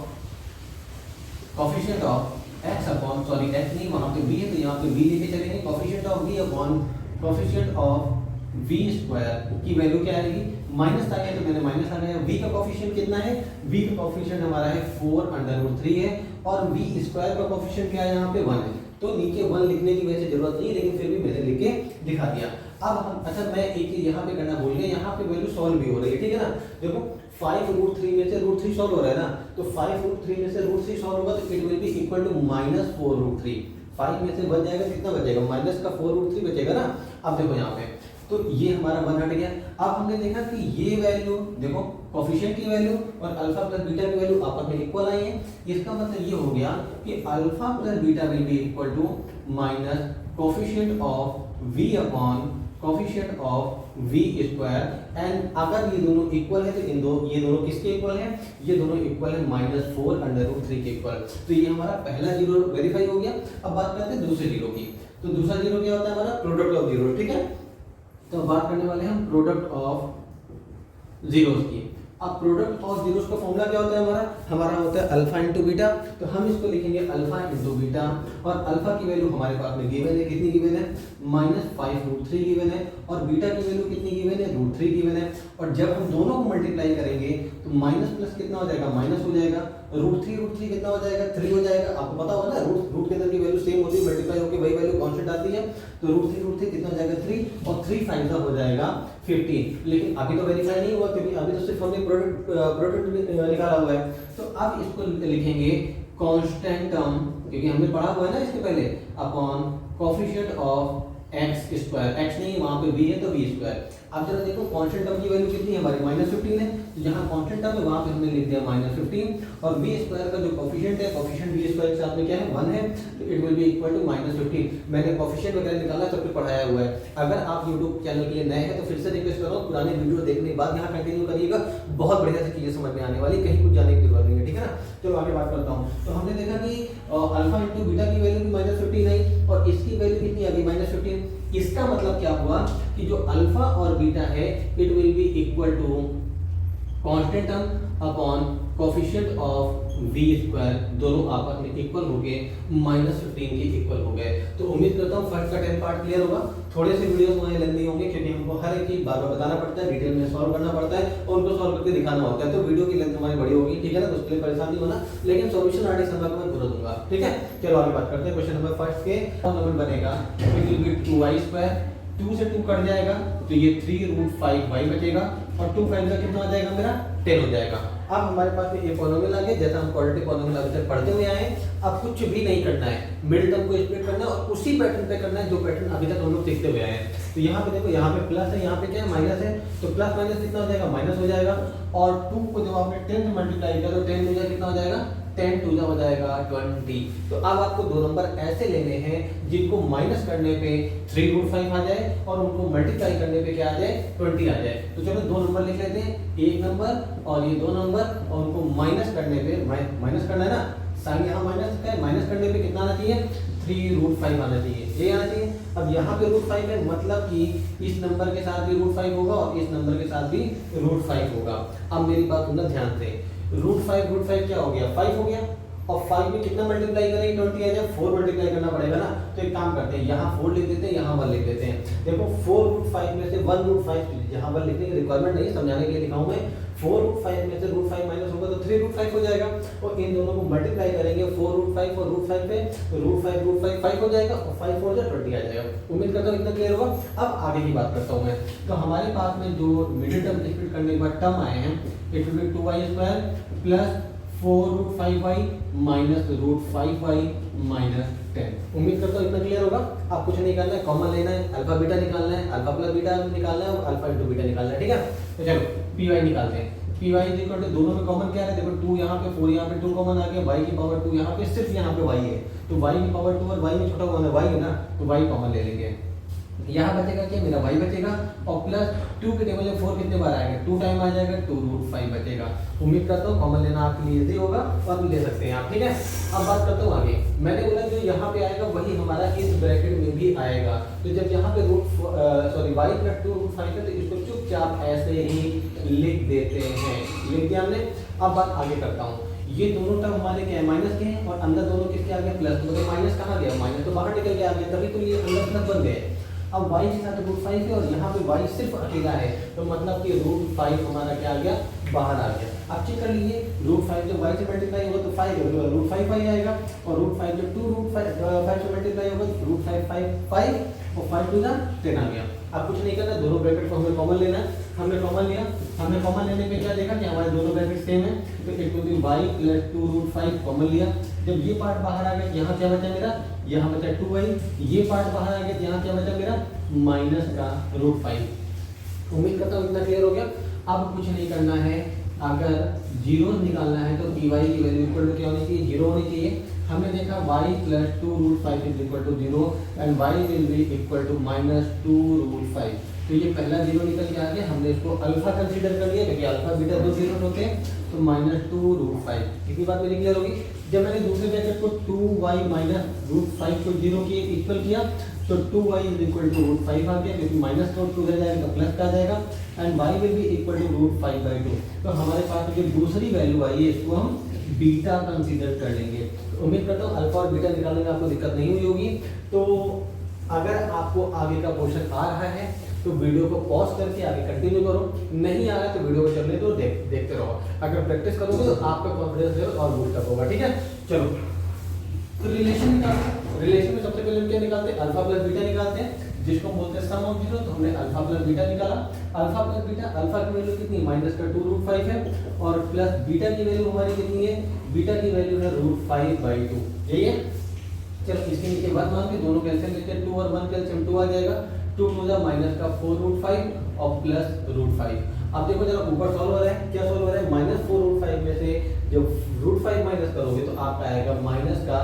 x upon, sorry x नहीं वहां पे v है तो यहाँ पे v लेके चलेंगे, coefficient of v upon coefficient of v² की वैल्यू क्या आएगी, माइनस आ गया तो मैंने माइनस आ गया। v का कोएफिशिएंट कितना है, v का कोएफिशिएंट हमारा है 4√3 है, और v² का कोएफिशिएंट क्या है, यहाँ पे 1 है। तो नीचे 1 लिखने की वैसे जरूरत नहीं है, लेकिन फिर भी मैंने लिख के दिखा दिया। अब हम, अच्छा मैं एक चीज यहाँ पे करना भूल गया, यहाँ पे वैल्यू सॉल्व भी हो रही है, ठीक है ना। देखो 5√3 में से √3 सॉल्व हो रहा है ना, तो 5√3 में से √3 सॉल्व होगा तो it will be equal to minus 4√3। 5 में से बच जाएगा, कितना बचेगा, माइनस का 4√3 बचेगा ना। अब देखो यहाँ पे तो ये हमारा 1 हट गया। अब हमने देखा कि ये वैल्यू देखो, कोएफिशिएंट की वैल्यू और अल्फा प्लस बीटा की वैल्यू आपस में इक्वल आई है। इसका मतलब ये हो गया कि alpha plus beta will be equal to minus coefficient of v upon coefficient of v²। And अगर ये दोनों इक्वल है तो ये दोनों किसके इक्वल है, ये दोनों इक्वल है माइनस 4√3 के इक्वल। तो ये हमारा पहला जीरो वेरीफाई हो गया। अब बात करते हैं दूसरे जीरो की। तो दूसरा जीरो क्या होता है हमारा, प्रोडक्ट ऑफ जीरो, ठीक है। तो अब बात करने वाले हैं हम प्रोडक्ट ऑफ जीरोस की। अब प्रोडक्ट ऑफ जीरोस का फॉर्मूला क्या होता है हमारा होता है अल्फा इंटू बीटा। तो हम इसको लिखेंगे अल्फा इंटू बीटा, और अल्फा की वैल्यू हमारे पास में गिवन है, कितनी गिवन है -5√3 गिवन है, और बीटा की वैल्यू कितनी गिवन है √3 गिवन है। और जब हम दोनों को मल्टीप्लाई करेंगे तो माइनस प्लस कितना हो जाएगा, माइनस हो जाएगा, √3 कितना हो जाएगा, 3 हो जाएगा। आपको पता होगा ना रूट के अंदर की वैल्यू सेम होती है, मल्टीप्लाई होकर वही वैल्यू कांस्टेंट आती है। तो √3 कितना हो जाएगा 3, और 3 5 हो जाएगा 15। लेकिन अभी तो वेरीफाई नहीं हुआ क्योंकि अभी तो सिर्फ हमने प्रोडक्ट निकाला हुआ है। तो अब इसको लिखेंगे कांस्टेंट टर्म, क्योंकि हमने पढ़ा हुआ है ना इसके पहले, upon coefficient of x square, x नहीं वहां पे v है तो v स्क्वायर। अब जरा देखो कांस्टेंट टर्म की वैल्यू कितनी है हमारी -15 है, तो जहां कांस्टेंट टर्म है वहां पे हमने लिख दिया -15, और v स्क्वायर का जो कोएफिशिएंट है, कोएफिशिएंट v स्क्वायर के साथ में क्या है 1 है, तो it will be equal to -15। मैंने कोएफिशिएंट वगैरह निकाला, सब कुछ पढ़ाया हुआ है। अगर आप YouTube चैनल के लिए नए हैं तो फिर से रिक्वेस्ट कर रहा हूं पुराने वीडियो देखने के बाद यहां कंटिन्यू करिएगा, बहुत बढ़िया से चीजें समझ में आने वाली, कहीं कुछ जाने की जरूरत नहीं है, ठीक है ना। चलो आगे बात करता हूं। तो हमने देखा कि अल्फा इंटू बीटा की वैल्यू भी -15 आई, और इसकी वैल्यू कितनी आ गई -15। इसका मतलब क्या हुआ कि जो अल्फा और बीटा है it will be equal to constant term upon coefficient of v square, दोनों आपस में इक्वल हो गए, -15 के इक्वल हो गए। तो उम्मीद करता हूं फर्स्ट का 10 पार्ट क्लियर होगा। थोड़े से वीडियोस हमारे लेंदी होंगे क्योंकि हमको हर एक चीज बार-बार बताना पड़ता है, डिटेल में सॉल्व करना पड़ता है और उनको सॉल्व करके दिखाना होता है, तो वीडियो की लेंथ हमारी बड़ी होगी, ठीक है ना। तो उसके लिए परेशान नहीं होना, लेकिन सॉल्यूशन आगे समय को मैं पूरा दूंगा, ठीक है। चलो आगे बात करते हैं। क्वेश्चन नंबर फर्स्ट के नंबर बनेगा it will B 2y square, 2 से 2 कट जाएगा तो ये 3√5y बचेगा, और 2 5 का कितना हो जाएगा मेरा 10 हो जाएगा। अब हमारे पास में ये पॉलिनोमियल आ गया, जैसा हम क्वाड्रेटिक पॉलिनोमियल अभी तक पढ़ते हुए आए हैं। अब कुछ भी नहीं करना है, मिडिल टर्म को स्प्लिट करना है और उसी पैटर्न पे करना है जो पैटर्न अभी तक हम लोग सीखते हुए आए हैं। तो यहाँ पे देखो, यहाँ पे प्लस है, यहाँ पे क्या है माइनस है, तो प्लस माइनस कितना हो जाएगा, माइनस हो जाएगा। और 2 को जब आपने 10 से मल्टीप्लाई किया तो 10 2 कितना हो जाएगा, 10 2 हो जाएगा 20। तो अब आपको दो नंबर ऐसे लेने हैं जिनको माइनस करने पे 3√5 आ जाए और उनको मल्टीप्लाई करने पे क्या आ जाए, 20 आ जाए। तो चलो दो नंबर लिख लेते हैं, एक नंबर और ये दो नंबर, और उनको माइनस करने पे, माइनस करना है ना, साइन यहाँ माइनस का है, माइनस करने पे कितना आना चाहिए, 3√5 आना चाहिए, ये आना चाहिए। अब यहाँ पे √5 है, मतलब कि इस नंबर के साथ भी √5 होगा और इस नंबर के साथ भी √5 होगा। अब मेरी बात सुनना ध्यान से, √5 क्या हो गया, 5 हो गया, और 5 में कितना मल्टीप्लाई करेंगे, 20 आ जाए, 4 मल्टीप्लाई करना पड़ेगा ना। तो एक काम करते हैं, यहाँ 4 लिख देते हैं, यहाँ 1 लिख देते हैं। देखो 4√5 में से 1√5 यहाँ 1 लिखने की रिक्वायरमेंट नहीं है, समझाने के लिए लिखा हूँ मैं। 4√5 में से √5 माइनस होगा तो 3√5 हो जाएगा, और इन दोनों को मल्टीप्लाई करेंगे 4√5 और √5 पे, तो √5 5 हो जाएगा, और 5 4 जा 20 आ जाएगा। उम्मीद करता हूँ इतना क्लियर होगा। अब आगे की बात करता हूँ मैं। तो हमारे पास में जो मिडिल टर्म स्प्लिट करने के बाद टर्म आए हैं, it will B 2y square plus 4√5y minus √5y minus 10। उम्मीद करता हूँ इतना क्लियर होगा। आप कुछ नहीं करना है, कॉमन लेना है, अल्फा बीटा निकालना है, अल्फा प्लस बीटा निकालना है और अल्फा इंटू बीटा निकालना है, ठीक है। तो चलो py निकालते हैं। py इज इक्वल टू, दोनों में कॉमन क्या है, देखो 2 यहाँ पे 4 यहाँ पे 2 कॉमन आ गया, y की पावर 2 यहाँ पे, सिर्फ यहाँ पे y है, तो y की पावर 2 और y में छोटा कौन है, y है ना, तो y कॉमन ले लेंगे। यहाँ बचेगा क्या, मेरा y बचेगा, और प्लस 2 के टेबल में 4 कितने बार आएगा, 2 टाइम आ जाएगा, 2√5 बचेगा। उम्मीद करता हूँ कॉमन लेना आपके लिए इजी होगा और ले सकते हैं आप, ठीक है। अब बात करता हूँ आगे। मैंने बोला जो यहाँ पे आएगा वही हमारा इस ब्रैकेट में भी आएगा। तो जब यहाँ पे y प्लस 2√5 है तो इसको चुपचाप ऐसे ही लिख देते हैं, लिख दिया हमने। अब बात आगे करता हूँ। ये दोनों टर्म हमारे क्या है, माइनस के हैं, और अंदर दोनों किसके आ गए, प्लस। तो माइनस कहाँ गया, माइनस तो बाहर निकल के आ गया, तभी तो ये अंदर प्लस बन गए। अब y के साथ √5 है और यहाँ पे y सिर्फ अकेला है, तो मतलब कि √5 हमारा क्या आ गया, बाहर आ गया। अब चेक कर लीजिए, √5 जब y से मल्टीप्लाई होगा तो 5 √5 आएगा, और √5 जब 2√5 से मल्टीप्लाई होगा तो √5 5 और 5 2 10 आ गया। अब कुछ नहीं करना, दोनों ब्रैकेट को हमें कॉमन लेना है। हमने कॉमन लिया, हमने कॉमन लेने पे क्या देखा कि हमारे दोनों ब्रैकेट सेम है, तो it will B y plus 2√5 common लिया। जब ये पार्ट बाहर आ गया, यहाँ क्या बचा मेरा, यहाँ बचा 2y, ये पार्ट बाहर आ गया, यहाँ क्या बचा मेरा, माइनस का √5। उम्मीद करता हूँ इतना क्लियर हो गया। अब कुछ नहीं करना है, अगर जीरो निकालना है तो py की वैल्यू इक्वल टू क्या होनी चाहिए, 0 होनी चाहिए। हमने देखा y plus 2√5 is equal to 0 and y will be equal to minus 2√5। तो ये पहला 0 निकल के आ गया, हमने इसको अल्फा कंसीडर कर लिया क्योंकि अल्फा बीटा दो जीरो होते हैं, तो माइनस 2√5। इतनी बात मेरी क्लियर होगी। जब मैंने दूसरे ब्रैकेट को 2y माइनस रूट 5 को 0 के इक्वल किया तो 2y is equal to root 5 आ गया, क्योंकि माइनस का उधर जाएगा तो प्लस का आ जाएगा, and y will be equal to root 5/2। तो हमारे पास जो दूसरी वैल्यू आई है इसको हम बीटा कंसीडर कर लेंगे। तो उम्मीद करता हूँ अल्फा और बीटा निकालने में आपको दिक्कत नहीं हुई होगी। तो अगर आपको आगे का क्वेश्चन आ रहा है तो वीडियो को पॉज करके आगे कंटिन्यू करो, नहीं आ रहा है तो वीडियो को चलने दो, देखते रहो। अगर प्रैक्टिस करोगे तो आपका कॉन्फिडेंस लेवल और बूस्ट अप होगा, ठीक है। चलो तो रिलेशन निकालते, रिलेशन में सबसे पहले हम क्या निकालते हैं, अल्फा प्लस बीटा निकालते हैं, जिसको हम बोलते हैं सम ऑफ जीरो। तो हमने अल्फा प्लस बीटा निकाला, अल्फा प्लस बीटा, अल्फा की वैल्यू कितनी माइनस का 2 रूट 5 है, और प्लस बीटा की वैल्यू हमारी कितनी है, बीटा की वैल्यू है रूट 5/2, यही है। चलो इसके नीचे बात मान के दोनों कैंसिल लेते हैं, 2 और 1 कैंसिल 2 आ जाएगा, 2 टू द माइनस का 4 रूट 5 और प्लस रूट 5। अब देखो जरा ऊपर सॉल्व हो रहा है, क्या सॉल्व हो रहा है, माइनस 4 रूट 5 में से जब रूट 5 माइनस करोगे तो आपका आएगा माइनस का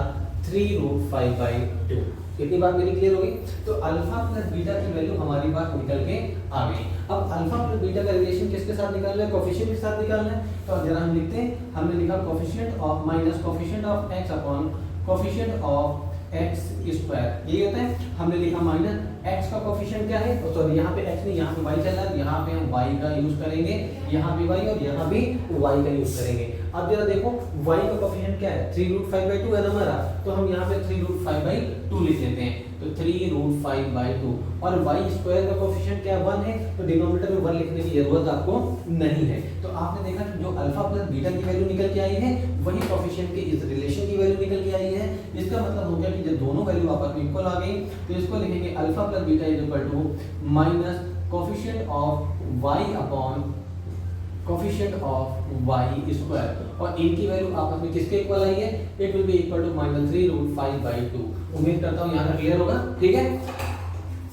3 रूट 5/2। कितनी बात मेरी क्लियर होगी। तो अल्फा प्लस बीटा की वैल्यू हमारी बात निकल के आ गई। अब अल्फा प्लस बीटा का रिलेशन किसके साथ निकालना है, कोफिशिएंट के साथ निकालना है। तो जरा हम लिखते हैं, हमने लिखा coefficient of minus coefficient of x upon coefficient of x square, यही होता है। हमने लिखा माइनस x का कोफिशिएंट क्या है, सॉरी यहाँ पे x नहीं, यहाँ पे y चल रहा है, यहाँ पे हम y का यूज करेंगे, यहाँ भी y और यहाँ भी y का यूज करेंगे। अब जरा देखो y का कोफिशिएंट क्या है, 3 रूट 5/2 है ना हमारा, तो हम यहाँ पे 3 रूट 5/2 लिख लेते हैं, तो 3 रूट 5/2। और y स्क्वायर का कोफिशिएंट क्या है, 1 है, तो डिनोमिनेटर में 1 लिखने की जरूरत आपको नहीं है। तो आपने देखा कि जो अल्फा प्लस बीटा की वैल्यू निकल के आई है वही कोफिशिएंट के इस रिलेशन की वैल्यू निकल के आई है। इसका मतलब हो गया कि जब दोनों वैल्यू आपस में इक्वल आ गई तो इसको लिखेंगे alpha plus beta is equal to minus coefficient of y upon coefficient of y square, और इनकी वैल्यू आपस में किसके इक्वल आई है, it will be equal to minus 3 root 5/2। उम्मीद करता हूं यहां तक क्लियर होगा, ठीक है।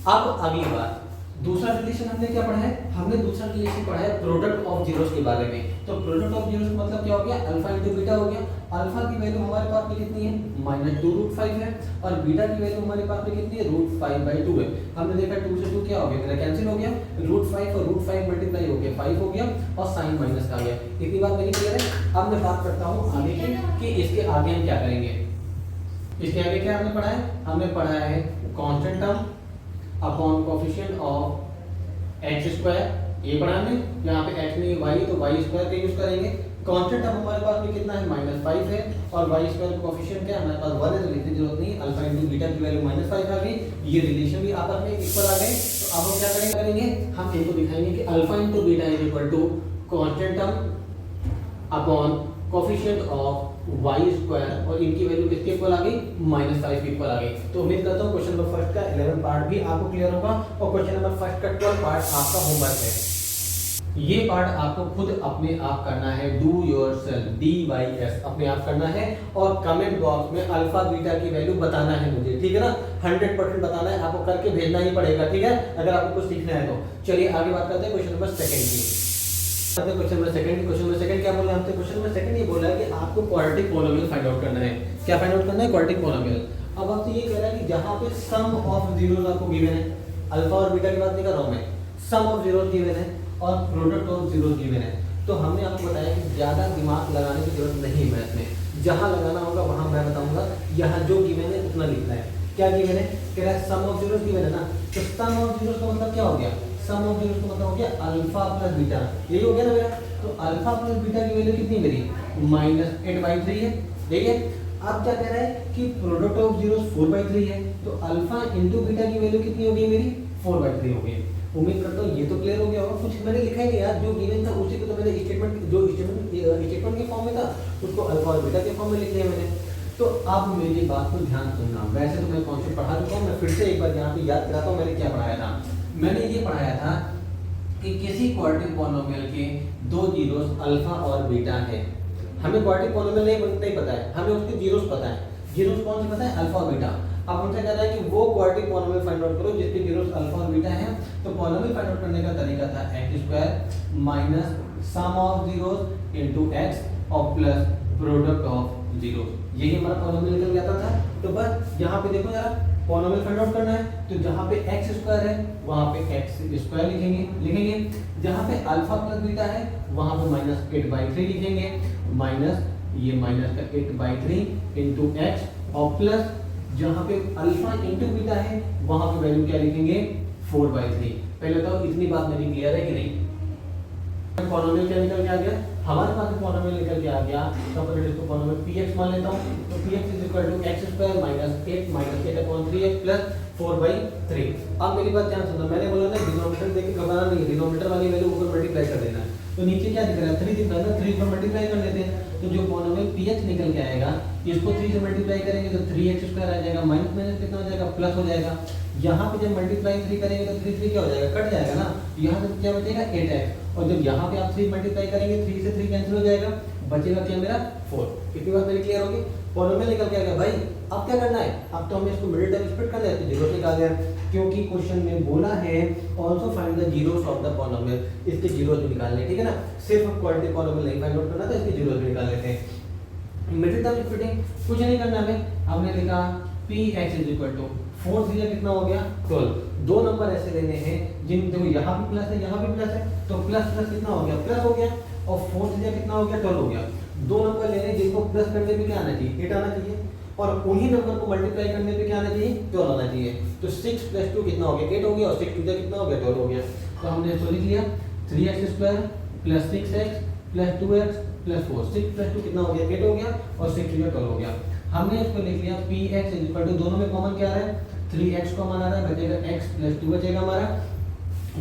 अब अगली बात, दूसरा रिलेशन हमने क्या पढ़ा है, हमने दूसरा रिलेशन पढ़ा है प्रोडक्ट ऑफ जीरोस के बारे में। तो प्रोडक्ट ऑफ जीरोस का मतलब क्या हो गया, अल्फा इनटू बीटा हो गया। अल्फा की वैल्यू हमारे पास में कितनी है, माइनस 2 रूट 5 है, और बीटा की वैल्यू हमारे पास में कितनी है, रूट 5/2 है। हमने देखा 2 से 2 क्या हो गया, मेरा कैंसिल हो गया, रूट 5 और रूट 5 मल्टीप्लाई हो गया 5 हो गया, और साइन माइनस का आ गया। इतनी बात मेरी क्लियर है। अब मैं बात करता हूँ आगे की कि इसके आगे हम क्या करेंगे। इसके आगे क्या हमने पढ़ा है, हमने पढ़ा है constant term upon coefficient of x square, ये पढ़ा हमने। यहाँ पे x नहीं y है तो y स्क्वायर का यूज करेंगे। कांस्टेंट टर्म हमारे पास में कितना है, -5 है, और y स्क्वायर कोफिशिएंट क्या है हमारे पास 1 है, तो लिखने की जरूरत नहीं, अल्फा इनटू बीटा की वैल्यू -5 आ गई। ये रिलेशन भी आपस में इक्वल आ गए। तो अब हम क्या करेंगे, हम इनको दिखाएंगे कि alpha into beta is equal to constant term upon coefficient of y square, और इनकी वैल्यू किसके इक्वल आ गई, -5 के इक्वल आ गई। तो उम्मीद करता हूं क्वेश्चन नंबर फर्स्ट का 11 पार्ट भी आपको क्लियर होगा, और क्वेश्चन नंबर फर्स्ट का 12 पार्ट आपका होमवर्क है। ये पार्ट आपको खुद अपने आप करना है, डू योरसेल्फ, DYS अपने आप करना है, और कमेंट बॉक्स में अल्फा बीटा की वैल्यू बताना है मुझे, ठीक है ना, 100% बताना है, आपको करके भेजना ही पड़ेगा, ठीक है, अगर आपको कुछ सीखना है तो। चलिए आगे बात करते हैं क्वेश्चन नंबर सेकंड की। क्वेश्चन नंबर सेकंड क्या बोला हमने, क्वेश्चन नंबर सेकंड ये बोला है कि आपको क्वाड्रेटिक पॉलिनोमियल फाइंड आउट करना है। क्या फाइंड आउट करना है, क्वाड्रेटिक पॉलिनोमियल। अब आपसे ये कह रहा है कि जहां पे सम ऑफ जीरोस आपको गिवन है, अल्फा और बीटा की बात नहीं कर रहा हूं मैं, सम ऑफ जीरोस गिवन है और प्रोडक्ट ऑफ जीरोस गिवन है। तो हमने आपको बताया कि ज्यादा दिमाग लगाने की जरूरत नहीं है मैथ में, जहां लगाना होगा वहां मैं बताऊंगा, यहाँ जो गिवन है उतना लिखना है। क्या गिवन है, कह रहा है सम ऑफ जीरोस गिवन है ना, तो सम ऑफ जीरोस का मतलब क्या हो गया, सम ऑफ जीरोस का मतलब हो गया अल्फा प्लस बीटा, यही हो गया ना मेरा। तो अल्फा प्लस बीटा की वैल्यू कितनी मेरी, -8/3 है, ठीक है। अब क्या कह रहा है कि प्रोडक्ट ऑफ जीरोस 4/3 है, तो अल्फा इनटू बीटा की वैल्यू कितनी होगी मेरी, 4/3 होगी। उम्मीद करता हूँ ये तो क्लियर हो गया होगा। कुछ मैंने लिखा ही नहीं यार, जो गिवन था उसी को तो मैंने स्टेटमेंट के फॉर्म में था उसको अल्फा और बीटा के फॉर्म में लिख लिया मैंने। तो अब मेरी बात को ध्यान सुनना, वैसे तो मैं कॉन्सेप्ट पढ़ा चुका हूँ, मैं फिर से एक बार यहाँ पे याद कराता हूँ मैंने क्या पढ़ाया था। मैंने ये पढ़ाया था कि किसी क्वाड्रेटिक पॉलिनोमियल के दो जीरोस अल्फा और बीटा है। हमें क्वाड्रेटिक पॉलिनोमियल नहीं पता है, हमें उसके जीरोस पता है। जीरोस कौन से पता है, अल्फा और बीटा। अब हमसे कह रहा है कि वो क्वाड्रेटिक पॉलिनोमियल फाइंड आउट करो जिसके जीरोस अल्फा और बीटा है। तो पॉलिनोमियल फाइंड आउट करने का तरीका था x square minus sum of zeros into x और प्लस प्रोडक्ट ऑफ जीरोस, यही हमारा पॉलिनोमियल निकल जाता था। तो बस यहाँ पे देखो जरा, पॉलिनोमियल फाइंड आउट करना है तो जहाँ पे x स्क्वायर है वहाँ पे x स्क्वायर लिखेंगे, जहाँ पे अल्फा प्लस बीटा है वहाँ पे -8/3 लिखेंगे, माइनस ये माइनस का 8/3 इंटू एक्स और प्लस जहाँ पे अल्फा इंटू बीटा है वहां पे वैल्यू क्या लिखेंगे 4/3। पहले तो इतनी बात मेरी क्लियर है कि नहीं? पॉलिनोमियल क्या निकल के आ गया? हमारे पास पॉलिनोमियल निकल के आ गया तो अपन इसको पॉलिनोमियल px मान लेता हूं। तो px x² - 8 - 8/3x प्लस 4/3। अब मेरी बात ध्यान सुनना, मैंने बोला ना डिनोमिनेटर देख के घबराना नहीं, डिनोमिनेटर वाली वैल्यू ऊपर मल्टीप्लाई कर देना है। तो नीचे क्या दिख रहा है 3 दिख रहा है ना, 3 पर मल्टीप्लाई कर लेते हैं। तो जो पॉलिनोमियल px निकल के आएगा इसको 3 से मल्टीप्लाई करेंगे तो 3x² आ जाएगा, माइनस माइनस कितना हो जाएगा प्लस हो जाएगा। यहाँ पे जब मल्टीप्लाई 3 करेंगे तो 3 क्या हो जाएगा कट जाएगा ना, यहाँ से क्या बचेगा 8x और जब यहाँ पे आप 3 मल्टीप्लाई करेंगे 3 से 3 कैंसिल हो जाएगा, बचेगा क्या मेरा 4। कितनी बात मेरी क्लियर होगी? पॉलिनोमियल निकल के आ गया भाई। अब क्या करना है? अब तो हमें इसको मिडिल टर्म स्प्लिट करना है, तो जीरो निकाल दिया क्योंकि क्वेश्चन में बोला है also find the zeros of the polynomial. इसके जीरोस भी निकालने हैं, ठीक है ना? सिर्फ क्वाड्रेटिक पॉलिनोमियल नहीं फाइंड आउट करना था, इसके जीरोस भी निकाल लेते हैं। मिडिल टर्म स्प्लिटिंग कुछ नहीं करना हमें, हमने लिखा px = 4 3 कितना हो गया 12। दो नंबर ऐसे लेने हैं जिन देखो यहाँ भी प्लस है यहाँ भी प्लस है, तो प्लस प्लस कितना हो गया प्लस हो गया और 4 3 कितना हो गया 12 हो गया। दो नंबर लेने जिनको प्लस करने पे क्या आना चाहिए 8 आना चाहिए और उन्हीं नंबर को मल्टीप्लाई करने पे क्या आना चाहिए 12 आना चाहिए। तो 6 + 2 कितना हो गया 8 हो गया और 6 2 कितना हो गया 12 हो गया। तो हमने इसको लिख लिया 3x² + 6x + 2x + 4। 6 + 2 कितना हो गया 8 हो गया और 6 2 12 हो गया। हमने इसको लिख लिया px = दोनों में कॉमन क्या आ रहा है 3x कॉमन आ रहा है, बचेगा x + 2 बचेगा हमारा।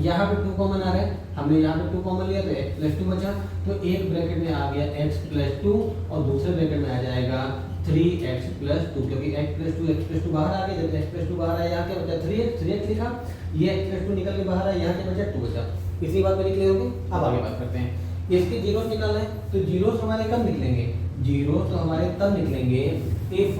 यहाँ पे 2 कॉमन आ रहा है, हमने यहाँ पे 2 कॉमन लिया तो x + 2 बचा। तो एक ब्रैकेट में आ गया x + 2 और दूसरे ब्रैकेट में आ जाएगा 3x + 2 क्योंकि x + 2 बाहर आ गया। जब x + 2 बाहर आया यहाँ क्या बचा 3x लिखा, ये x + 2 निकल के बाहर आया, यहाँ क्या बचा 2 बचा। इसी बात मेरी क्लियर होगी? अब आगे बात करते हैं। इसके जीरोस निकालना है, तो जीरोस हमारे कब निकलेंगे? जीरोस तो हमारे तब निकलेंगे if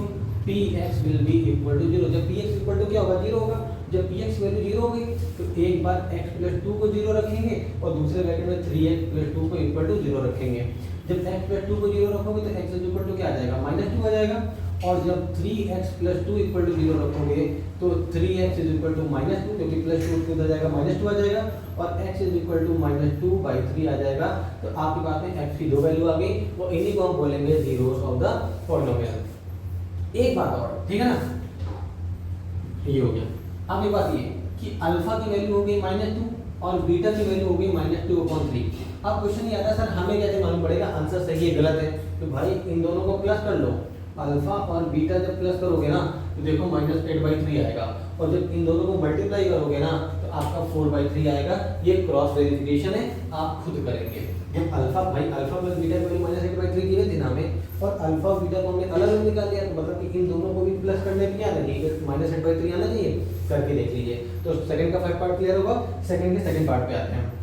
px will be equal to 0। जब px equal to क्या होगा 0 होगा। जब px वैल्यू 0 होगी तो एक बार x + 2 को 0 रखेंगे और दूसरे ब्रैकेट में 3x + 2 को इक्वल टू 0 रखेंगे। जब x + 2 को 0 रखोगे तो x इक्वल टू क्या आ जाएगा -2 आ जाएगा और जब 3x + 2 इक्वल टू 0 रखोगे तो 3x इक्वल टू -2 क्योंकि +2 किधर जाएगा -2 आ जाएगा और x इक्वल टू -2/3 आ जाएगा। तो आपके पास में x की दो वैल्यू आ गई और इन्हीं को हम बोलेंगे जीरोस ऑफ द पॉलिनोमियल। एक बात और, ठीक है ना, ये हो गया। अब ये बात ये कि अल्फा की वैल्यू हो गई -2 और बीटा की वैल्यू हो गई -2/3। अब क्वेश्चन ये आता है सर हमें कैसे मालूम पड़ेगा आंसर सही है गलत है? तो भाई इन दोनों को प्लस कर लो, अल्फा और बीटा जब प्लस करोगे ना तो देखो -8/3 आएगा और जब इन दोनों को मल्टीप्लाई करोगे ना तो आपका 4/3 आएगा। ये क्रॉस वेरिफिकेशन है, आप खुद करेंगे। जब अल्फा प्लस बीटा की वैल्यू -8/3 की थी ना हमें और अल्फा और बीटा को हमने अलग अलग निकाल लिया, तो मतलब कि इन दोनों को भी प्लस करने पे क्या आना चाहिए -8/3 आना चाहिए। करके देख लीजिए। तो सेकंड का फर्स्ट पार्ट क्लियर होगा। सेकंड के सेकंड पार्ट पे आते हैं।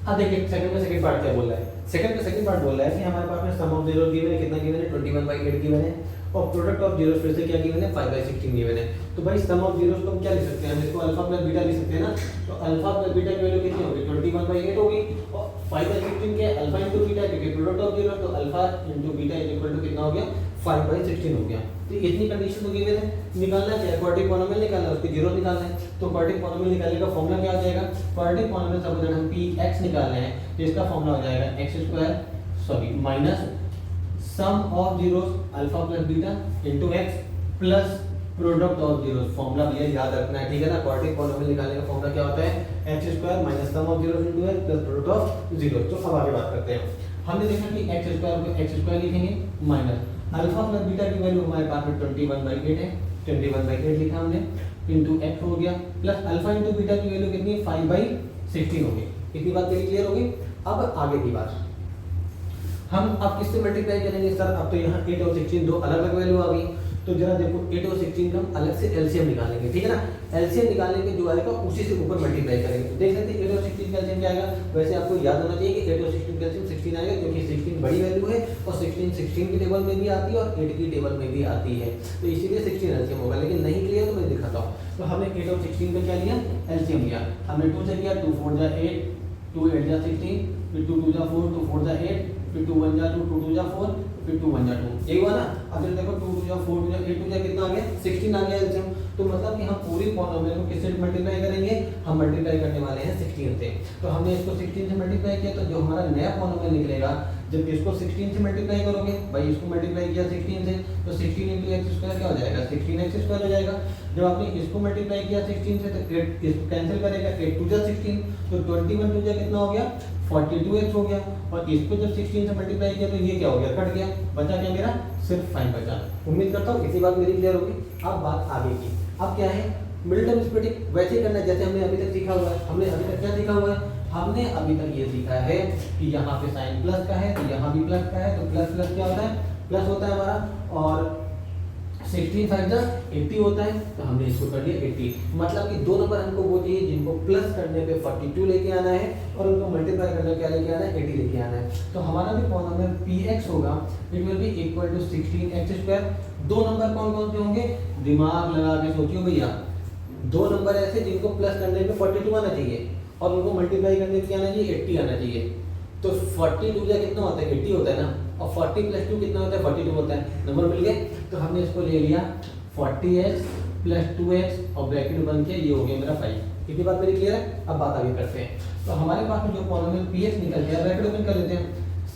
अब देखिए सेकंड का सेकंड पार्ट क्या बोल रहा है। सेकंड का सेकंड पार्ट बोल रहा है कि हमारे पास में सम ऑफ जीरोस गिवन है, कितना गिवन है 21/8 गिवन है और प्रोडक्ट ऑफ जीरोस फिर से क्या गिवन है 5/16 गिवन है। तो भाई सम ऑफ जीरोस को हम क्या लिख सकते हैं, हम इसको अल्फा प्लस बीटा लिख सकते हैं ना। तो अल्फा प्लस बीटा की वैल्यू कितनी होगी 21/8 होगी और 5/16 के अल्फा इंटू बीटा क्योंकि प्रोडक्ट ऑफ जीरोस तो alpha into beta is equal to कितना हो गया 5/16 हो गया। तो इतनी कंडीशन तो गिवन है। निकालना क्या है क्वाड्रेटिक पॉलिनोमियल निकालना है, उसके जीरो निकालना है। तो क्वाड्रेटिक पॉलिनोमियल निकालने का फॉर्मूला क्या आ जाएगा, क्वाड्रेटिक पॉलिनोमियल सपोज हम px निकालना है तो इसका फॉर्मूला हो जाएगा x² minus sum of zeros alpha plus beta into x plus product of zeros. Formula भैया याद रखना है, ठीक है ना। क्वाड्रेटिक पॉलिनोमियल निकालने का फॉर्मूला क्या होता है x² minus sum of zeros into x plus product of zeros. तो अब आगे बात करते हैं। हमने देखा कि x² को x² लिखेंगे माइनस अल्फा प्लस बीटा की वैल्यू हमारे पास में 21/8 है, 21/8 लिखा हमने इनटू x हो गया प्लस अल्फा इनटू बीटा की वैल्यू कितनी 5/16 हो गई। इतनी बात मेरी क्लियर हो गई। अब आगे की बात हम अब किससे मल्टीप्लाई करेंगे सर, अब तो यहाँ 8 और 16 दो अलग अलग वैल्यू आ गई। तो जरा देखो 8 और 16 का हम अलग से एलसीएम निकालेंगे, ठीक है ना। एलसीएम निकालने के जो आएगा उसी से ऊपर मल्टीप्लाई करेंगे। तो देख सकते हैं 8 और 16 का एलसीएम क्या आएगा। वैसे आपको याद होना चाहिए कि 8 और 16 का एलसीएम 16 आएगा क्योंकि 16 बड़ी वैल्यू है और 16 की टेबल में भी आती है और 8 की टेबल में भी आती है, तो इसीलिए 16 एलसीएम होगा। लेकिन नहीं क्लियर तो मैं दिखाता हूँ। तो हमने 8 और 16 का क्या लिया एलसीएम लिया। हमने 2 से किया 2 4 जा 8, 2 8 जा 16, फिर 2 2 जा 4, 2 4 जा 8, फिर 2 1 जा 2, 2 2 जा 4, फिर 2 1 जा 2। यही हुआ ना। अब जब देखो 2 2 जा 4 2 जा 8 2 जा कितना आ गया 16 आ गया एलसीएम। तो मतलब कि हम पूरी पॉलिनोमियल को किससे मल्टीप्लाई करेंगे, हम मल्टीप्लाई करने वाले हैं 16 से। तो हमने इसको 16 से मल्टीप्लाई किया, तो जो हमारा नया पॉलिनोमियल निकलेगा, जब इसको 16 से मल्टीप्लाई करोगे, भाई इसको मल्टीप्लाई किया 16 से, तो 16 इंटू एक्स स्क्वायर क्या हो जाएगा, 16x स्क्वायर हो जाएगा। जब आपने इसको मल्टीप्लाई किया 16 से, तो 8 इसको कैंसिल करेगा, 8 टू जा 16, तो 21 टू जा कितना हो गया, 42x हो गया। और इसको जब 16 से मल्टीप्लाई किया, तो ये क्या हो गया, कट गया, बचा क्या मेरा, सिर्फ 5 बचा। उम्मीद करता हूँ इसी बात मेरी क्लियर होगी। अब बात आगे की, अब क्या है, मिडिल टर्म स्प्लिटिंग वैसे ही करना है जैसे हमने अभी तक सीखा हुआ है। हमने अभी तक क्या सीखा हुआ है, हमने अभी तक ये सीखा है कि यहाँ पे साइन प्लस का है, तो यहाँ भी प्लस का है, तो प्लस प्लस क्या होता है, प्लस होता है हमारा, और 16 5 जा 80 होता है, तो हमने इसको कर लिया 80। मतलब कि दो नंबर हमको वो चाहिए जिनको प्लस करने पे 42 लेके आना है, और उनको मल्टीप्लाई करने क्या लेके आना है, 80 लेके आना है। तो हमारा भी पॉलिनोमियल px होगा, it will be equal to 16x square. दो नंबर कौन कौन से होंगे, दिमाग लगा के सोचियो भैया, दो नंबर ऐसे जिनको प्लस करने पे 42 आना चाहिए, और उनको मल्टीप्लाई करने पे आना चाहिए 80 आना चाहिए। तो 42 जा कितना होता है, 80 होता है ना, और 40 प्लस 2 कितना होता है, 42 होता है। नंबर मिल गए, तो हमने इसको ले लिया 40x प्लस 2x, और ब्रैकेट बन के ये हो गया मेरा 5। इतनी बात मेरी क्लियर है। अब बात आगे करते हैं। तो हमारे पास में जो पॉलिनोमियल px निकल गया, ब्रैकेट ओपन कर लेते हैं,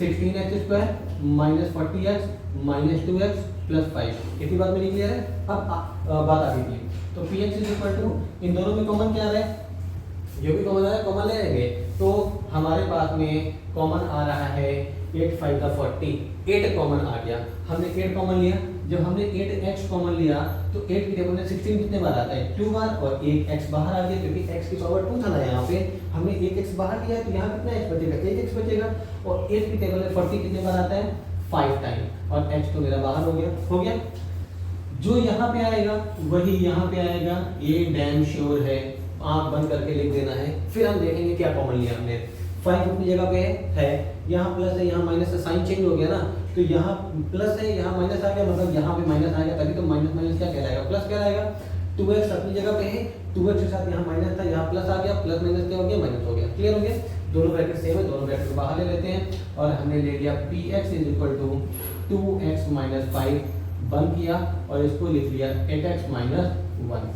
16x square minus 40x minus 2x plus 5। इतनी बात मेरी क्लियर है। अब बात आगे की, तो px इज इक्वल टू, इन दोनों में कॉमन क्या आ रहा है, जो भी कॉमन आ रहा है कॉमन ले लेंगे। तो हमारे पास में कॉमन आ रहा है 8 5 का 40, 8 कॉमन आ गया, हमने 8 कॉमन लिया। जब हमने 8x कॉमन लिया, तो 8 की टेबल में 16 कितने बार आता है, 2 बार, और एक x बाहर आ गया, क्योंकि x की पावर 2 था ना यहाँ पे, हमने एक x बाहर लिया, तो यहाँ कितना x बचेगा, एक x बचेगा। और 8 की टेबल में 40 कितने बार आता है, 5 टाइम, और x तो मेरा बाहर हो गया। जो यहाँ पे आएगा वही यहाँ पे आएगा, ये डैम श्योर है, आंख बंद करके लिख देना है। फिर हम देखेंगे क्या कॉमन लिया हमने। 5 अपनी जगह पे है, यहाँ प्लस है, यहाँ माइनस है, साइन चेंज हो गया ना, तो यहाँ प्लस है, यहाँ माइनस आ गया, मतलब यहाँ पे माइनस आएगा, तभी तो माइनस माइनस क्या कहलाएगा, प्लस कहलाएगा। 2x अपनी जगह पे है, 2x के साथ यहाँ माइनस था, यहाँ प्लस आ गया, प्लस माइनस क्या हो गया, माइनस हो गया। क्लियर हो गया, दोनों ब्रैकेट सेम है, दोनों ब्रैकेट को बाहर ले लेते हैं, और हमने ले लिया px is equal to 2x minus 5 बंद किया, और इसको लिख लिया 8x माइनस 1।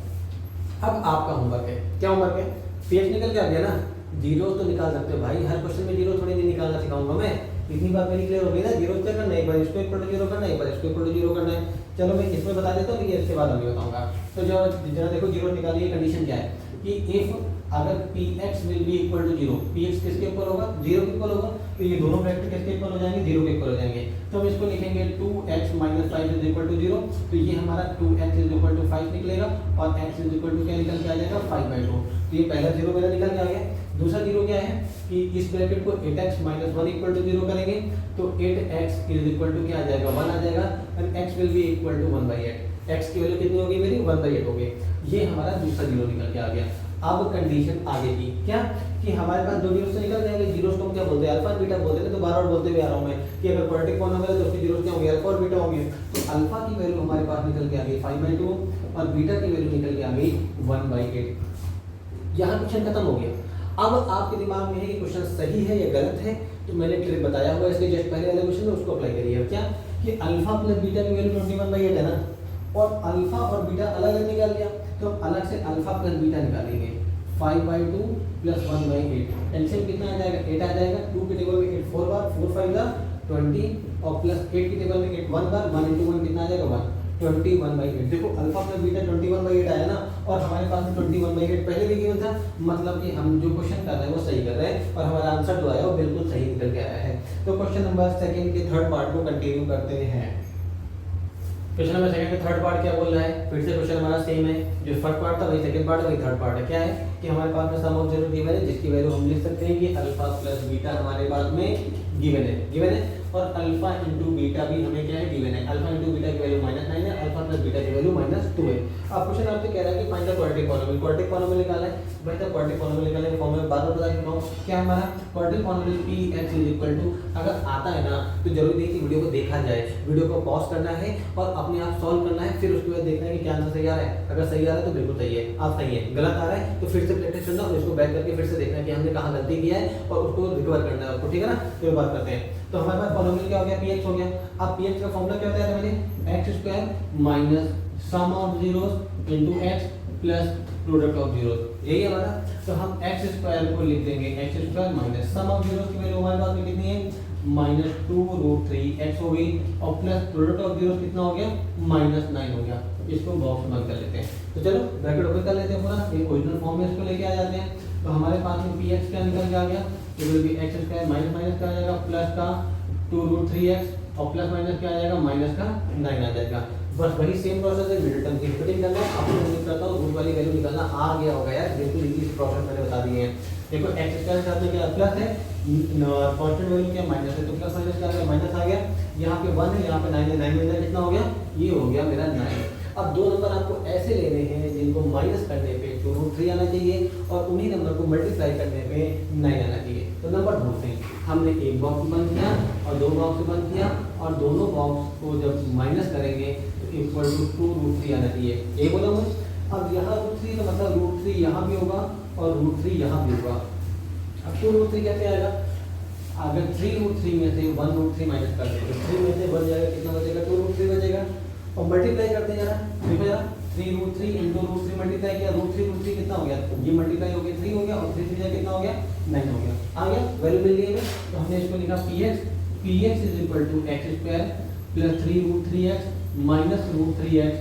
अब आपका होमवर्क है, क्या होमवर्क है, px निकल के आ गया ना, जीरो तो निकाल सकते हो भाई, हर क्वेश्चन में जीरो थोड़ी नहीं निकालना सिखाऊंगा मैं। इतनी बात मेरी क्लियर हो गई ना, जीरो क्या करना है, एक बार इसको इक्वल टू जीरो करना है, एक बार इसको इक्वल टू जीरो करना है। चलो मैं इसमें बता देता हूँ, लेकिन इसके बाद अभी बताऊंगा। तो जो जरा देखो, जीरो निकालिए, कंडीशन क्या है कि इफ अगर px will be equal to zero, px किसके इक्वल होगा, जीरो के इक्वल होगा, तो ये दोनों ब्रैकेट किसके इक्वल हो जाएंगे, जीरो के इक्वल हो जाएंगे। तो हम इसको लिखेंगे 2x minus 5 is equal to zero, तो ये हमारा 2x इज इक्वल टू 5 निकलेगा, और x इज इक्वल टू क्या निकल के आ जाएगा, 5/2। तो ये पहला जीरो मेरा निकल के आ गया। दूसरा जीरो क्या है कि इस ब्रैकेट को 8x minus 1 equal to zero करेंगे, तो 8x इज इक्वल टू क्या आ जाएगा, 1 आ जाएगा, and x will be equal to 1/8। x की वैल्यू कितनी होगी मेरी, 1/8 हो गई। ये हमारा दूसरा जीरो निकल के आ गया। अब कंडीशन आगे की क्या, कि हमारे पास दो जीरो से निकल जाएंगे, जीरोस को हम क्या बोलते हैं, अल्फा बीटा बोलते हैं। तो बार बार बोलते हुए आ रहा हूं मैं कि अगर क्वाड्रेटिक पॉलिनोमियल है तो उसके जीरोस क्या होंगे, अल्फा और बीटा होंगे। तो अल्फा की वैल्यू हमारे पास निकल के आ गई 5/2, और बीटा की वैल्यू निकल के आ गई 1/8। यहाँ क्वेश्चन खत्म हो गया। अब आपके दिमाग में है कि क्वेश्चन सही है या गलत है, तो मैंने ट्रिक बताया हुआ, इसलिए जस्ट पहले वाले क्वेश्चन में उसको अप्लाई करिए। क्या कि अल्फा प्लस बीटा की वैल्यू 21/8 है ना, और अल्फा और बीटा अलग अलग निकाल लिया, तो अलग से अल्फा प्लस बीटा निकालेंगे। 5/2 प्लस 1/8, एलसीएम कितना आ जाएगा, 8 आ जाएगा। 2 की टेबल में 8 4 बार, 4 5 जा 20, और प्लस 8 की टेबल में 8 1 बार, 1 × 1 कितना आ जाएगा, 1, 21/8। देखो अल्फा प्लस बीटा 21/8 आया ना, और हमारे पास में 21/8 पहले भी गिवन था, मतलब कि हम जो क्वेश्चन कर रहे हैं वो सही कर रहे हैं, और हमारा आंसर जो आया वो बिल्कुल सही निकल के आया है। तो क्वेश्चन नंबर सेकंड के थर्ड पार्ट को कंटिन्यू करते हैं। क्वेश्चन नंबर सेकंड का थर्ड पार्ट क्या बोल रहा है, फिर से क्वेश्चन हमारा सेम है, जो फर्स्ट पार्ट था वही सेकंड पार्ट है, वही थर्ड पार्ट है। क्या है कि हमारे पास में सम ऑफ जीरो गिवन है, जिसकी वैल्यू हम लिख सकते हैं कि अल्फा प्लस बीटा हमारे पास में गिवन है, और अल्फा इंटू बीटा भी हमें क्या है, गिवन है। अल्फा इंटू बीटा की वैल्यू -9 है, अल्फा प्लस बीटा की वैल्यू -2 है। अब क्वेश्चन आपसे कह रहा है कि find the quadratic polynomial. Quadratic polynomial निकालना है भाई, तो क्वाड्रेटिक पॉलिनोमियल निकालने के फॉर्म में बाद में बता देता हूं। क्या हमारा quadratic polynomial px is equal to, अगर आता है ना तो जरूरी नहीं कि वीडियो को देखा जाए, वीडियो को पॉज करना है और अपने आप सॉल्व करना है, फिर उसके बाद देखना है कि क्या आंसर सही आ रहा है। अगर सही आ रहा है तो बिल्कुल सही है, आप सही है, गलत आ रहा है तो फिर से प्रैक्टिस करना, और इसको बैक करके फिर से देखना है कि हमने कहां गलती किया है, और उसको रिकवर करना है आपको, ठीक है ना। तो बात करते हैं। तो हमारे पास पॉलिनोमियल क्या हो गया, px हो गया। अब px का फॉर्मूला क्या होता है, मैंने x² minus sum of zeros into x plus product of zeros, यही है हमारा। तो हम एक्स स्क्वायर को लिख देंगे x square minus sum of zeros की वैल्यू हमारे पास में कितनी है -2√3x हो गई और प्लस प्रोडक्ट ऑफ जीरोस कितना हो गया -9 हो गया। इसको बॉक्स में बंद कर लेते हैं। तो चलो ब्रैकेट ओपन कर लेते हैं पूरा, ये ओरिजिनल फॉर्म में इसको लेके आ जाते हैं। तो हमारे पास में px क्या निकल के आ गया, तो will be x square minus minus क्या आ जाएगा प्लस का 2√3x और प्लस माइनस क्या आ जाएगा माइनस का 9 आ जाएगा। बस वही सेम प्रोसेस है, मिडिल टर्म की स्प्लिटिंग करना है। आपको उम्मीद करता हूँ रूट वाली वैल्यू निकालना आ गया होगा यार, बिल्कुल इजी से प्रोसेस मैंने बता दिए हैं। देखो एक्स स्क्वायर के साथ में क्या प्लस है, कांस्टेंट वैल्यू क्या माइनस है, तो प्लस माइनस क्या आ गया माइनस आ गया। यहाँ पे 1 है, यहाँ पे 9 है, 9 में कितना हो गया, ये हो गया मेरा 9। अब दो नंबर आपको ऐसे लेने हैं जिनको माइनस करने पे 2√3 आना चाहिए और उन्हीं नंबर को मल्टीप्लाई करने पे 9 आना चाहिए। तो नंबर ढूंढते हैं, हमने एक बॉक्स बंद किया और दो बॉक्स बंद किया और दोनों बॉक्स को जब माइनस करेंगे तो इक्वल टू 2√3 आना चाहिए, ये बोला मैं। अब यहाँ √3 का मतलब √3 यहाँ भी होगा और √3 यहाँ भी होगा। अब 2√3 कैसे आएगा, अगर 3√3 में से 1√3 माइनस कर दें तो 3 में से बच जाएगा, कितना बचेगा 2√3 बचेगा। और मल्टीप्लाई करते हैं जरा, देखो जरा 3√3 इंटू √3 मल्टीप्लाई किया, √3 कितना हो गया, ये मल्टीप्लाई हो गया 3 हो गया और 3 3 कितना हो गया 9 हो गया, आ गया वैल्यू मिल गई हमें। तो हमने इसको लिखा px is equal to x square plus 3√3x minus √3x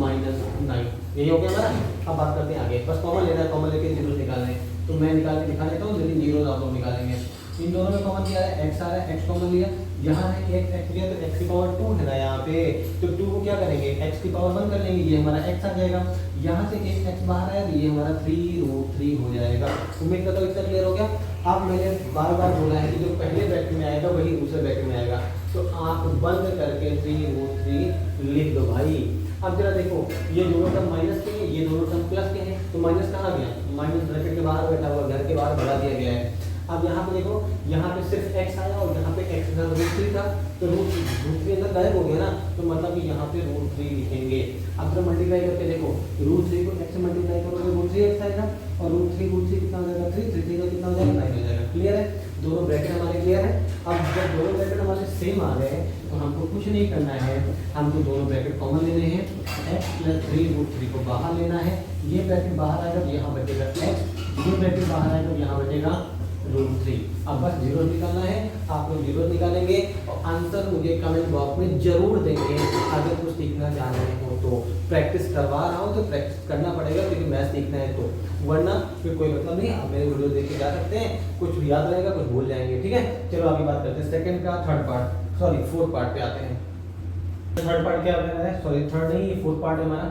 minus 9, यही हो गया हमारा। अब बात करते हैं आगे, बस कॉमन लेना है, कॉमन लेके जीरो निकालना है। तो मैं निकाल के दिखा देता हूँ, लेकिन जीरो आप लोग निकालेंगे। इन दोनों में कॉमन क्या है, x आ रहा है, x कॉमन लिया, यहाँ है x लिया तो x की पावर 2 है ना यहाँ पे, तो 2 को क्या करेंगे x की पावर 1 कर लेंगे, ये हमारा x आ जाएगा। यहाँ से एक x बाहर आया तो ये हमारा 3√3 हो जाएगा। उम्मीद करता हूँ इसका क्लियर हो गया। अब मैंने बार बार बोला है कि जो पहले ब्रैकेट में आएगा वही दूसरे ब्रैकेट में आएगा, तो आप बंद करके 3√3 लिख दो भाई। अब जरा देखो, ये दोनों टर्म माइनस के हैं, ये दोनों टर्म प्लस के हैं, तो माइनस कहाँ गया, माइनस ब्रैकेट के बाहर बैठा हुआ, घर के बाहर बढ़ा दिया गया है। अब यहाँ पे देखो, यहाँ पे सिर्फ x आया और यहाँ पे x के साथ √3 था, तो √3 अंदर गायब हो गया ना, तो मतलब कि यहाँ पे √3 लिखेंगे। अब जब मल्टीप्लाई करके देखो, √3 को x से मल्टीप्लाई करोगे √3x आएगा और √3 कितना हो जाएगा 3 3 का कितना हो जाएगा 9 हो जाएगा। क्लियर है, दोनों ब्रैकेट हमारे क्लियर है। अब जब दोनों ब्रैकेट हमारे सेम आ गए तो हमको कुछ नहीं करना है, हमको दोनों ब्रैकेट कॉमन लेने हैं, x प्लस 3√3 को बाहर लेना है, ये ब्रैकेट बाहर आएगा तो यहाँ बचेगा x, ये ब्रैकेट बाहर आएगा तो यहाँ बचेगा √3। अब बस जीरो निकालना है, आप लोग जीरो निकालेंगे और आंसर मुझे कमेंट बॉक्स में जरूर देंगे। अगर कुछ सीखना चाह रहे हो तो प्रैक्टिस करवा रहा हूँ तो प्रैक्टिस करना पड़ेगा, क्योंकि मैथ सीखना है तो, वरना फिर कोई मतलब नहीं। आप मेरे वीडियो देख के जा सकते हैं, कुछ याद रहेगा कुछ भूल जाएंगे, ठीक है। चलो आगे बात करते हैं सेकंड का third part, sorry fourth part पे आते हैं। थर्ड पार्ट क्या बोल रहा है, सॉरी थर्ड नहीं, ये फोर्थ पार्ट है हमारा।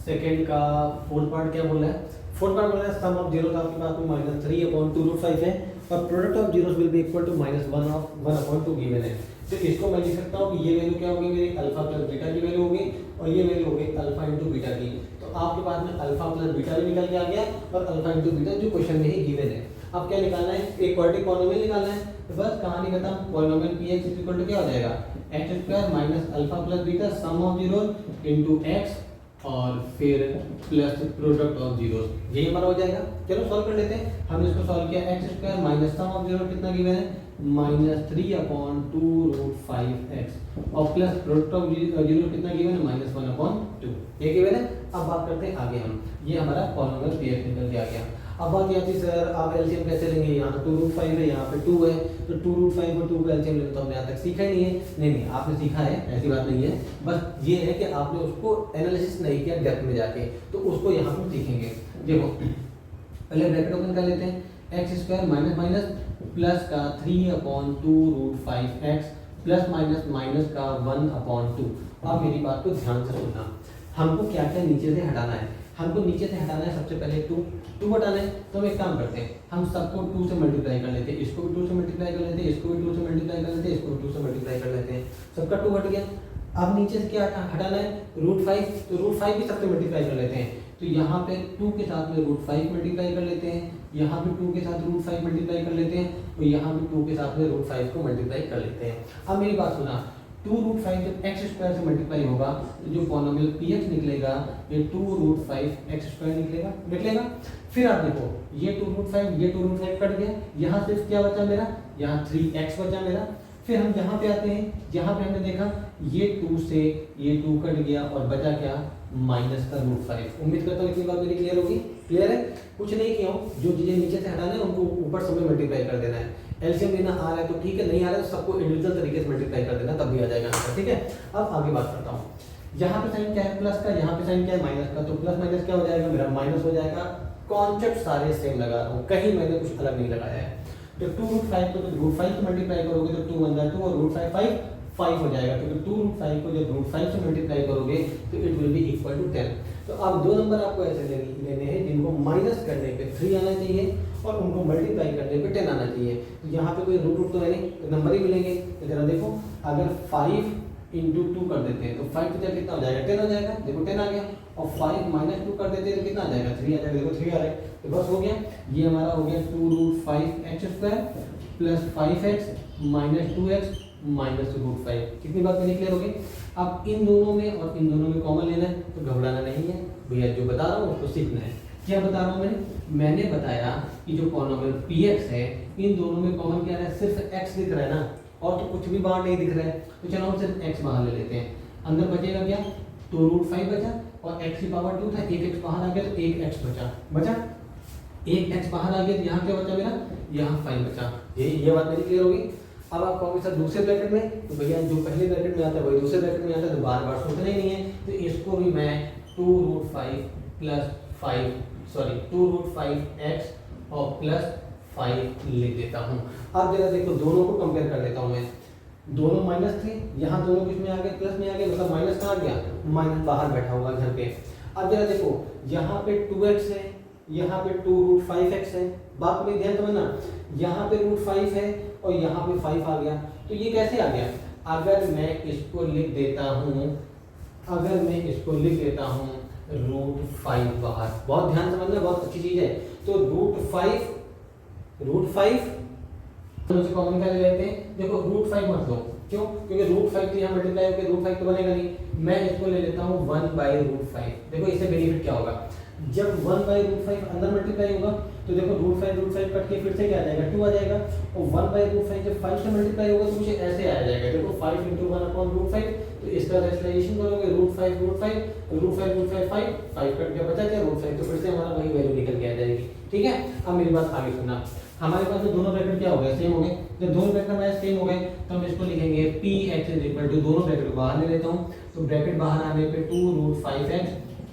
सेकंड का फोर्थ पार्ट क्या बोल रहा है, फोर्थ पार्ट बोल रहा है सम ऑफ जीरोस आपके पास में -3/2√5 है और product of zeros will be equal to -1/2 given है। तो इसको मैं लिख सकता हूँ कि ये वैल्यू क्या होगी मेरी अल्फा प्लस बीटा की वैल्यू होगी और ये वैल्यू होगी अल्फा इंटू बीटा की। तो आपके पास में अल्फा प्लस बीटा भी निकल के आ गया और अल्फा इंटू बीटा जो क्वेश्चन में ही गिवन है। अब क्या निकालना है, एक क्वाड्रेटिक पॉलिनोमियल निकालना है। तो बस कहानी खत्म, polynomial px is equal to क्या हो जाएगा x square minus alpha plus beta sum of zeros into x और फिर प्लस प्रोडक्ट ऑफ जीरोस, यही हमारा हो जाएगा। चलो सॉल्व कर लेते हैं। हमने इसको सॉल्व किया, x square minus sum of zero कितना गिवन है -3/2√5x और प्लस प्रोडक्ट ऑफ जीरो कितना गिवन है -1/2, ये गिवन है। अब बात करते हैं आगे हम, ये हमारा पॉलिनोमियल px निकल के आ गया। अब बात ये आती है सर आप एलसीएम कैसे लेंगे, यहाँ पे 2√5 है, यहाँ पे 2 है, तो 2√5 और 2 का एलसीएम लेते तो हमने यहाँ तक सीखा ही नहीं है। नहीं आपने सीखा है, ऐसी बात नहीं है, बस ये है कि आपने उसको एनालिसिस नहीं किया डेप्थ में जाके, तो उसको यहाँ पर सीखेंगे। देखो पहले ब्रैकेट ओपन कर लेते हैं, x square minus minus plus का 3/2√5x प्लस माइनस माइनस का 1/2। अब मेरी बात को ध्यान से सुनना, हमको क्या क्या नीचे से हटाना है। हमको नीचे से हटाना है सबसे पहले 2 हटाना है। तो हम एक काम करते हैं, हम सबको 2 से मल्टीप्लाई कर लेते हैं, इसको भी 2 से मल्टीप्लाई कर लेते हैं, इसको भी 2 से मल्टीप्लाई कर लेते हैं, इसको भी 2 से मल्टीप्लाई कर लेते हैं, सबका 2 हट गया। अब नीचे से क्या हटाना है √5, तो √5 भी सबसे मल्टीप्लाई कर लेते हैं। तो यहाँ पे 2 के साथ में √5 मल्टीप्लाई कर लेते हैं, यहाँ पे 2 के साथ √5 मल्टीप्लाई कर लेते हैं और यहाँ पे 2 के साथ में √5 को मल्टीप्लाई कर लेते हैं। अब मेरी बात सुना, 2√5 जब एक्स स्क्वायर से मल्टीप्लाई होगा तो जो पॉलिनोमियल px निकलेगा ये 2√5x² निकलेगा। फिर आप देखो ये 2√5 कट गया, यहाँ सिर्फ क्या बचा मेरा, यहाँ 3x बचा मेरा। फिर हम यहाँ पे आते हैं, यहाँ पे हमने देखा ये 2 से ये 2 कट गया और बचा क्या, माइनस का √5। उम्मीद करता हूँ इतनी बात मेरी क्लियर होगी। क्लियर है, कुछ नहीं किया हूँ, जो चीज़ें नीचे से हटाना है उनको ऊपर सब में मल्टीप्लाई कर देना है। एलसीएम लेना आ रहा है तो ठीक है, नहीं आ रहा है तो सबको इंडिविजुअल तरीके से मल्टीप्लाई कर देना, तब भी आ जाएगा आंसर। ठीक है, अब आगे बात करता हूँ। यहाँ पे साइन क्या है, प्लस का, यहाँ पे साइन क्या है, माइनस का। तो प्लस माइनस क्या हो जाएगा, मेरा माइनस हो जाएगा। कॉन्सेप्ट सारे सेम लगा रहा हूँ, कहीं मैंने कुछ अलग नहीं लगाया है। तो 2√5 को तो √5 से मल्टीप्लाई करोगे तो 2 1 2 और √5 5 हो जाएगा, क्योंकि 2√5 को जब √5 से मल्टीप्लाई करोगे तो it will be equal to 10। तो अब दो नंबर आपको ऐसे लेने हैं जिनको माइनस करने पे 3 आना चाहिए और उनको मल्टीप्लाई करने पे 10 आना चाहिए। तो यहाँ पे कोई रूट तो है नहीं, तो नंबर ही मिलेंगे। तो जरा देखो, अगर 5 इंटू 2 कर देते हैं तो 5 की जगह कितना हो जाएगा, 10 हो जाएगा। देखो 10 आ गया, और 5 माइनस 2 कर देते हैं तो कितना आ जाएगा, 3 आ जाएगा। देखो 3 आ रहा है, तो बस हो गया। ये हमारा हो गया 2√5x² plus 5x minus 2x minus √5। कितनी बात मेरी क्लियर होगी। अब इन दोनों में और इन दोनों में कॉमन लेना है, तो घबराना नहीं है भैया, जो बता रहा हूँ उसको सीखना है। क्या बता रहा हूँ मैंने बताया कि जो पॉलिनोमियल px है, इन दोनों में कॉमन क्या है, सिर्फ x दिख रहा है ना, और तो कुछ भी बाहर नहीं दिख रहा है। तो चलो हम सिर्फ x बाहर ले लेते हैं। अंदर बचेगा क्या, 2√5 बचा, और x की पावर 2 था, एक x बाहर आ गया तो 1x बचा। एक x बाहर आ गया तो यहाँ क्या बचा मेरा, यहाँ 5 बचा। ये बात मेरी क्लियर होगी। अब आप कहोगे सर दूसरे ब्रैकेट में, तो भैया जो पहले ब्रैकेट में आता है वही दूसरे ब्रैकेट में आता है, तो बार बार सोचना ही नहीं है। तो इसको भी मैं 2√5x और प्लस 5 लिख देता हूँ। अब जरा देखो, दोनों को कंपेयर कर लेता हूँ मैं। दोनों माइनस थे, यहाँ दोनों किस में आ गए, प्लस में आ गए, मतलब माइनस कहाँ आ गया, माइनस बाहर बैठा होगा घर पे। अब जरा देखो, यहाँ पे 2x है, यहाँ पे 2√5x है। बात में ध्यान समझना, यहाँ पे √5 है और यहाँ पे 5 आ गया। तो ये कैसे आ गया, अगर मैं इसको लिख देता हूँ √5 बाहर, बहुत ध्यान समझना, बहुत अच्छी चीज है। तो √5 से कॉमन क्या ले लेते हैं। देखो √5 मत लो, क्यों, क्योंकि √5 तो यहाँ मल्टीप्लाई होकर √5 तो बनेगा नहीं। मैं इसको ले लेता हूँ 1/√5। देखो इससे बेनिफिट क्या होगा, जब 1/√5 अंदर मल्टीप्लाई होगा तो देखो √5 कट के फिर से क्या आ जाएगा, 2 आ जाएगा। और 1/√5 जब 5 से मल्टीप्लाई होगा तो मुझे ऐसे आ जाएगा। देखो 5 × 1/√5, तो इसका रेशनलाइजेशन करोगे √5 5 कट गया, बचा क्या, √5। तो फिर से हमारा वही वैल्यू निकल के आ जाएगी। ठीक है, अब मेरी बात आगे सुनना। हमारे पास जो दोनों ब्रैकेट क्या हो गए, सेम हो गए। जब दोनों ब्रैकेट हमारे सेम हो गए तो हम इसको लिखेंगे px = दोनों ब्रैकेट को बाहर ले लेता हूँ। तो ब्रैकेट बाहर आने पे 2√5x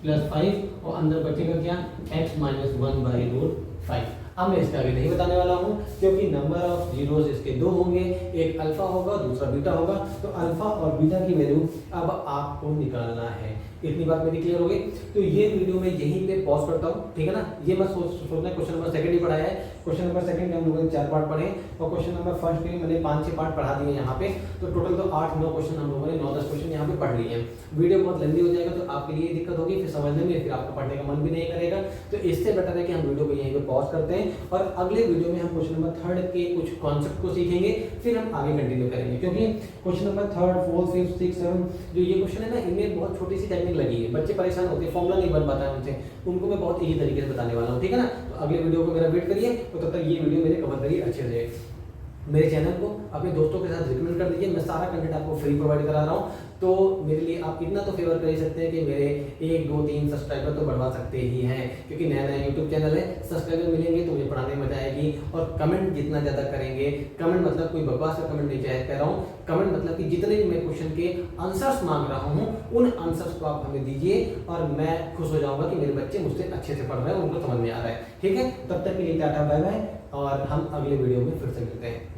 प्लस 5 और अंदर बचेगा क्या, x - 1/√5। अब मैं इसका आगे नहीं बताने वाला हूँ, क्योंकि नंबर ऑफ जीरोस इसके दो होंगे, एक अल्फा होगा दूसरा बीटा होगा। तो अल्फा और बीटा की वैल्यू अब आपको निकालना है। इतनी बात मेरी क्लियर हो गई। तो ये वीडियो में यहीं पे पॉज करता हूँ, ठीक है ना। ये मत सोचना क्वेश्चन नंबर 2 ही पढ़ाया है। क्वेश्चन नंबर 2 के हम लोगों ने 4 पार्ट पढ़े, और क्वेश्चन नंबर 1 के मैंने 5-6 पार्ट पढ़ा दिए यहाँ पे। तो टोटल तो 8-9 क्वेश्चन हम लोगों ने 9-10 क्वेश्चन यहाँ पे पढ़ लिए हैं। वीडियो बहुत लंबी हो जाएगा तो आपके लिए दिक्कत होगी, फिर समझने में, फिर आपका पढ़ने का मन भी नहीं करेगा। तो इससे बेटर है कि हम वीडियो को यहीं पे पॉज करते हैं और अगले वीडियो में हम क्वेश्चन नंबर 3 के कुछ कॉन्सेप्ट को सीखेंगे, फिर हम आगे कंटिन्यू करेंगे। क्योंकि क्वेश्चन नंबर 3, 4, 5, 6, 7 जो ये क्वेश्चन है ना, इनमें बहुत छोटी सी टेक्निक लगी है। बच्चे परेशान होते हैं, फॉर्मूला नहीं बन पाता है उनसे, उनको मैं बहुत इजी तरीके से बताने वाला हूँ, ठीक है ना। तो अगले वीडियो को मेरा वेट करिए, तो तब तक ये वीडियो मेरे कवर करिए अच्छे से। मेरे चैनल को अपने दोस्तों के साथ रिकमेंड कर दीजिए। मैं सारा कंटेंट आपको फ्री प्रोवाइड करा रहा हूँ, तो मेरे लिए आप इतना तो फेवर कर ही सकते हैं कि मेरे 1, 2, 3 सब्सक्राइबर तो बढ़वा सकते ही हैं, क्योंकि नया यूट्यूब चैनल है। सब्सक्राइबर मिलेंगे तो मुझे पढ़ाने में मजा आएगी। और कमेंट जितना ज़्यादा करेंगे, कमेंट मतलब कोई बकवास का कमेंट नहीं कह रहा हूँ, कमेंट मतलब कि जितने भी मैं क्वेश्चन के आंसर्स मांग रहा हूँ उन आंसर्स को आप हमें दीजिए, और मैं खुश हो जाऊँगा कि मेरे बच्चे मुझसे अच्छे से पढ़ रहे हैं, उनको समझ में आ रहा है। ठीक है, तब तक के लिए टाटा बाय बाय, और हम अगले वीडियो में फिर से मिलते हैं।